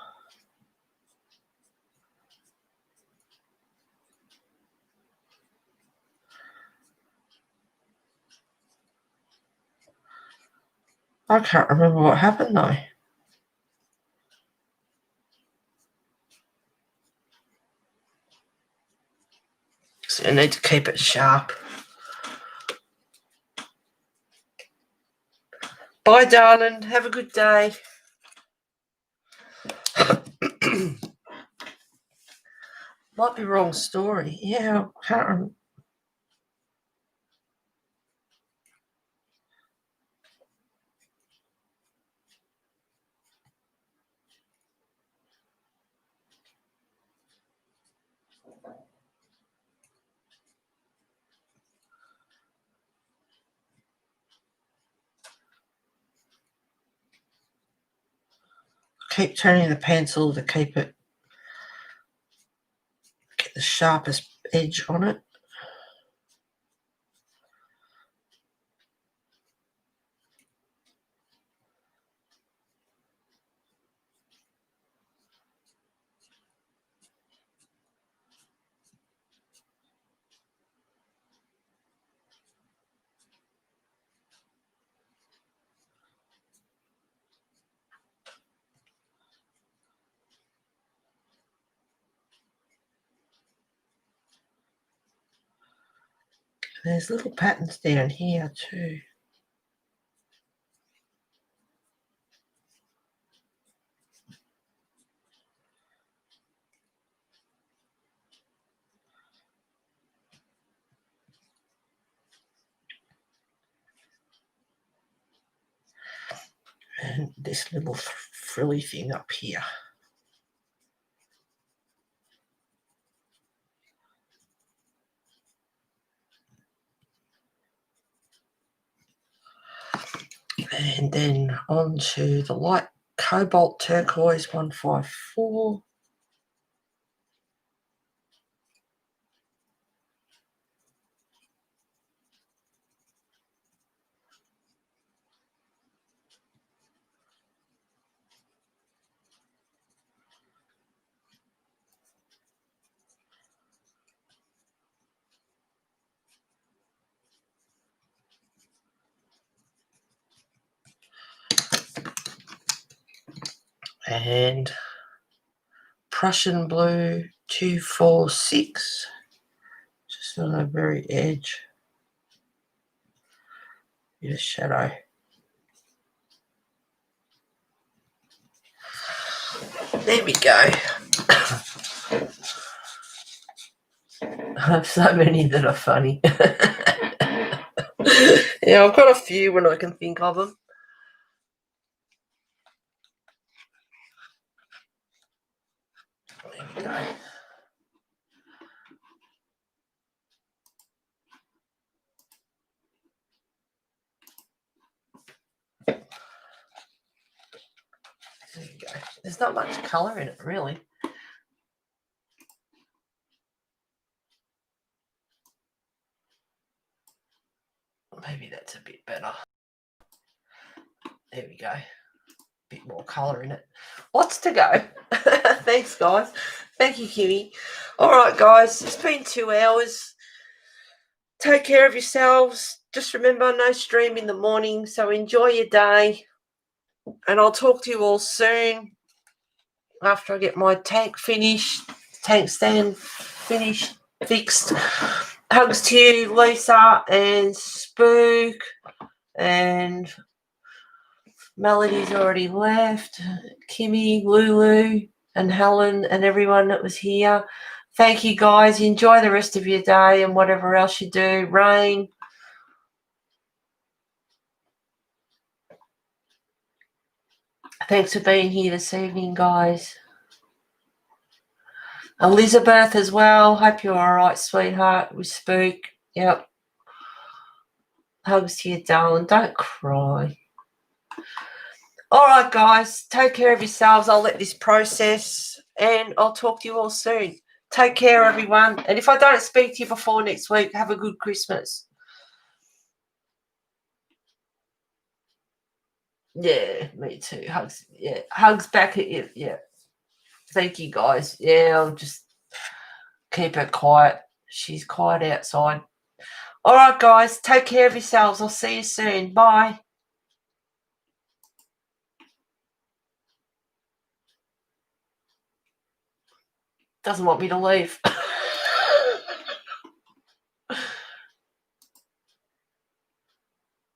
A: I can't remember what happened though. So you need to keep it sharp. Bye, darling. Have a good day. Might be wrong story. Yeah, I can't remember. Keep turning the pencil to keep it, get the sharpest edge on it. There's little patterns down here too. And this little frilly thing up here. And then on to the light cobalt turquoise 154. And Prussian blue 246, just on the very edge. Bit of shadow. There we go. I have so many that are funny. Yeah, I've got a few when I can think of them. There we go. There you go. There's not much colour in it, really. Maybe that's a bit better. There we go. Bit more colour in it. Lots to go. Thanks, guys. Thank you, Kimmy. All right, guys. It's been 2 hours. Take care of yourselves. Just remember, no stream in the morning, so enjoy your day. And I'll talk to you all soon after I get my tank stand fixed. Hugs to you, Lisa and Spook, and Melody's already left, Kimmy, Lulu, and Helen, and everyone that was here. Thank you, guys. Enjoy the rest of your day and whatever else you do. Rain. Thanks for being here this evening, guys. Elizabeth as well. Hope you're all right, sweetheart. With Spook. Yep. Hugs to you, darling. Don't cry. All right, guys. Take care of yourselves. I'll let this process, and I'll talk to you all soon. Take care, everyone. And if I don't speak to you before next week, have a good Christmas. Yeah, me too. Hugs. Yeah, hugs back at you. Yeah. Thank you, guys. Yeah, I'll just keep her quiet. She's quiet outside. All right, guys. Take care of yourselves. I'll see you soon. Bye. Doesn't want me to leave.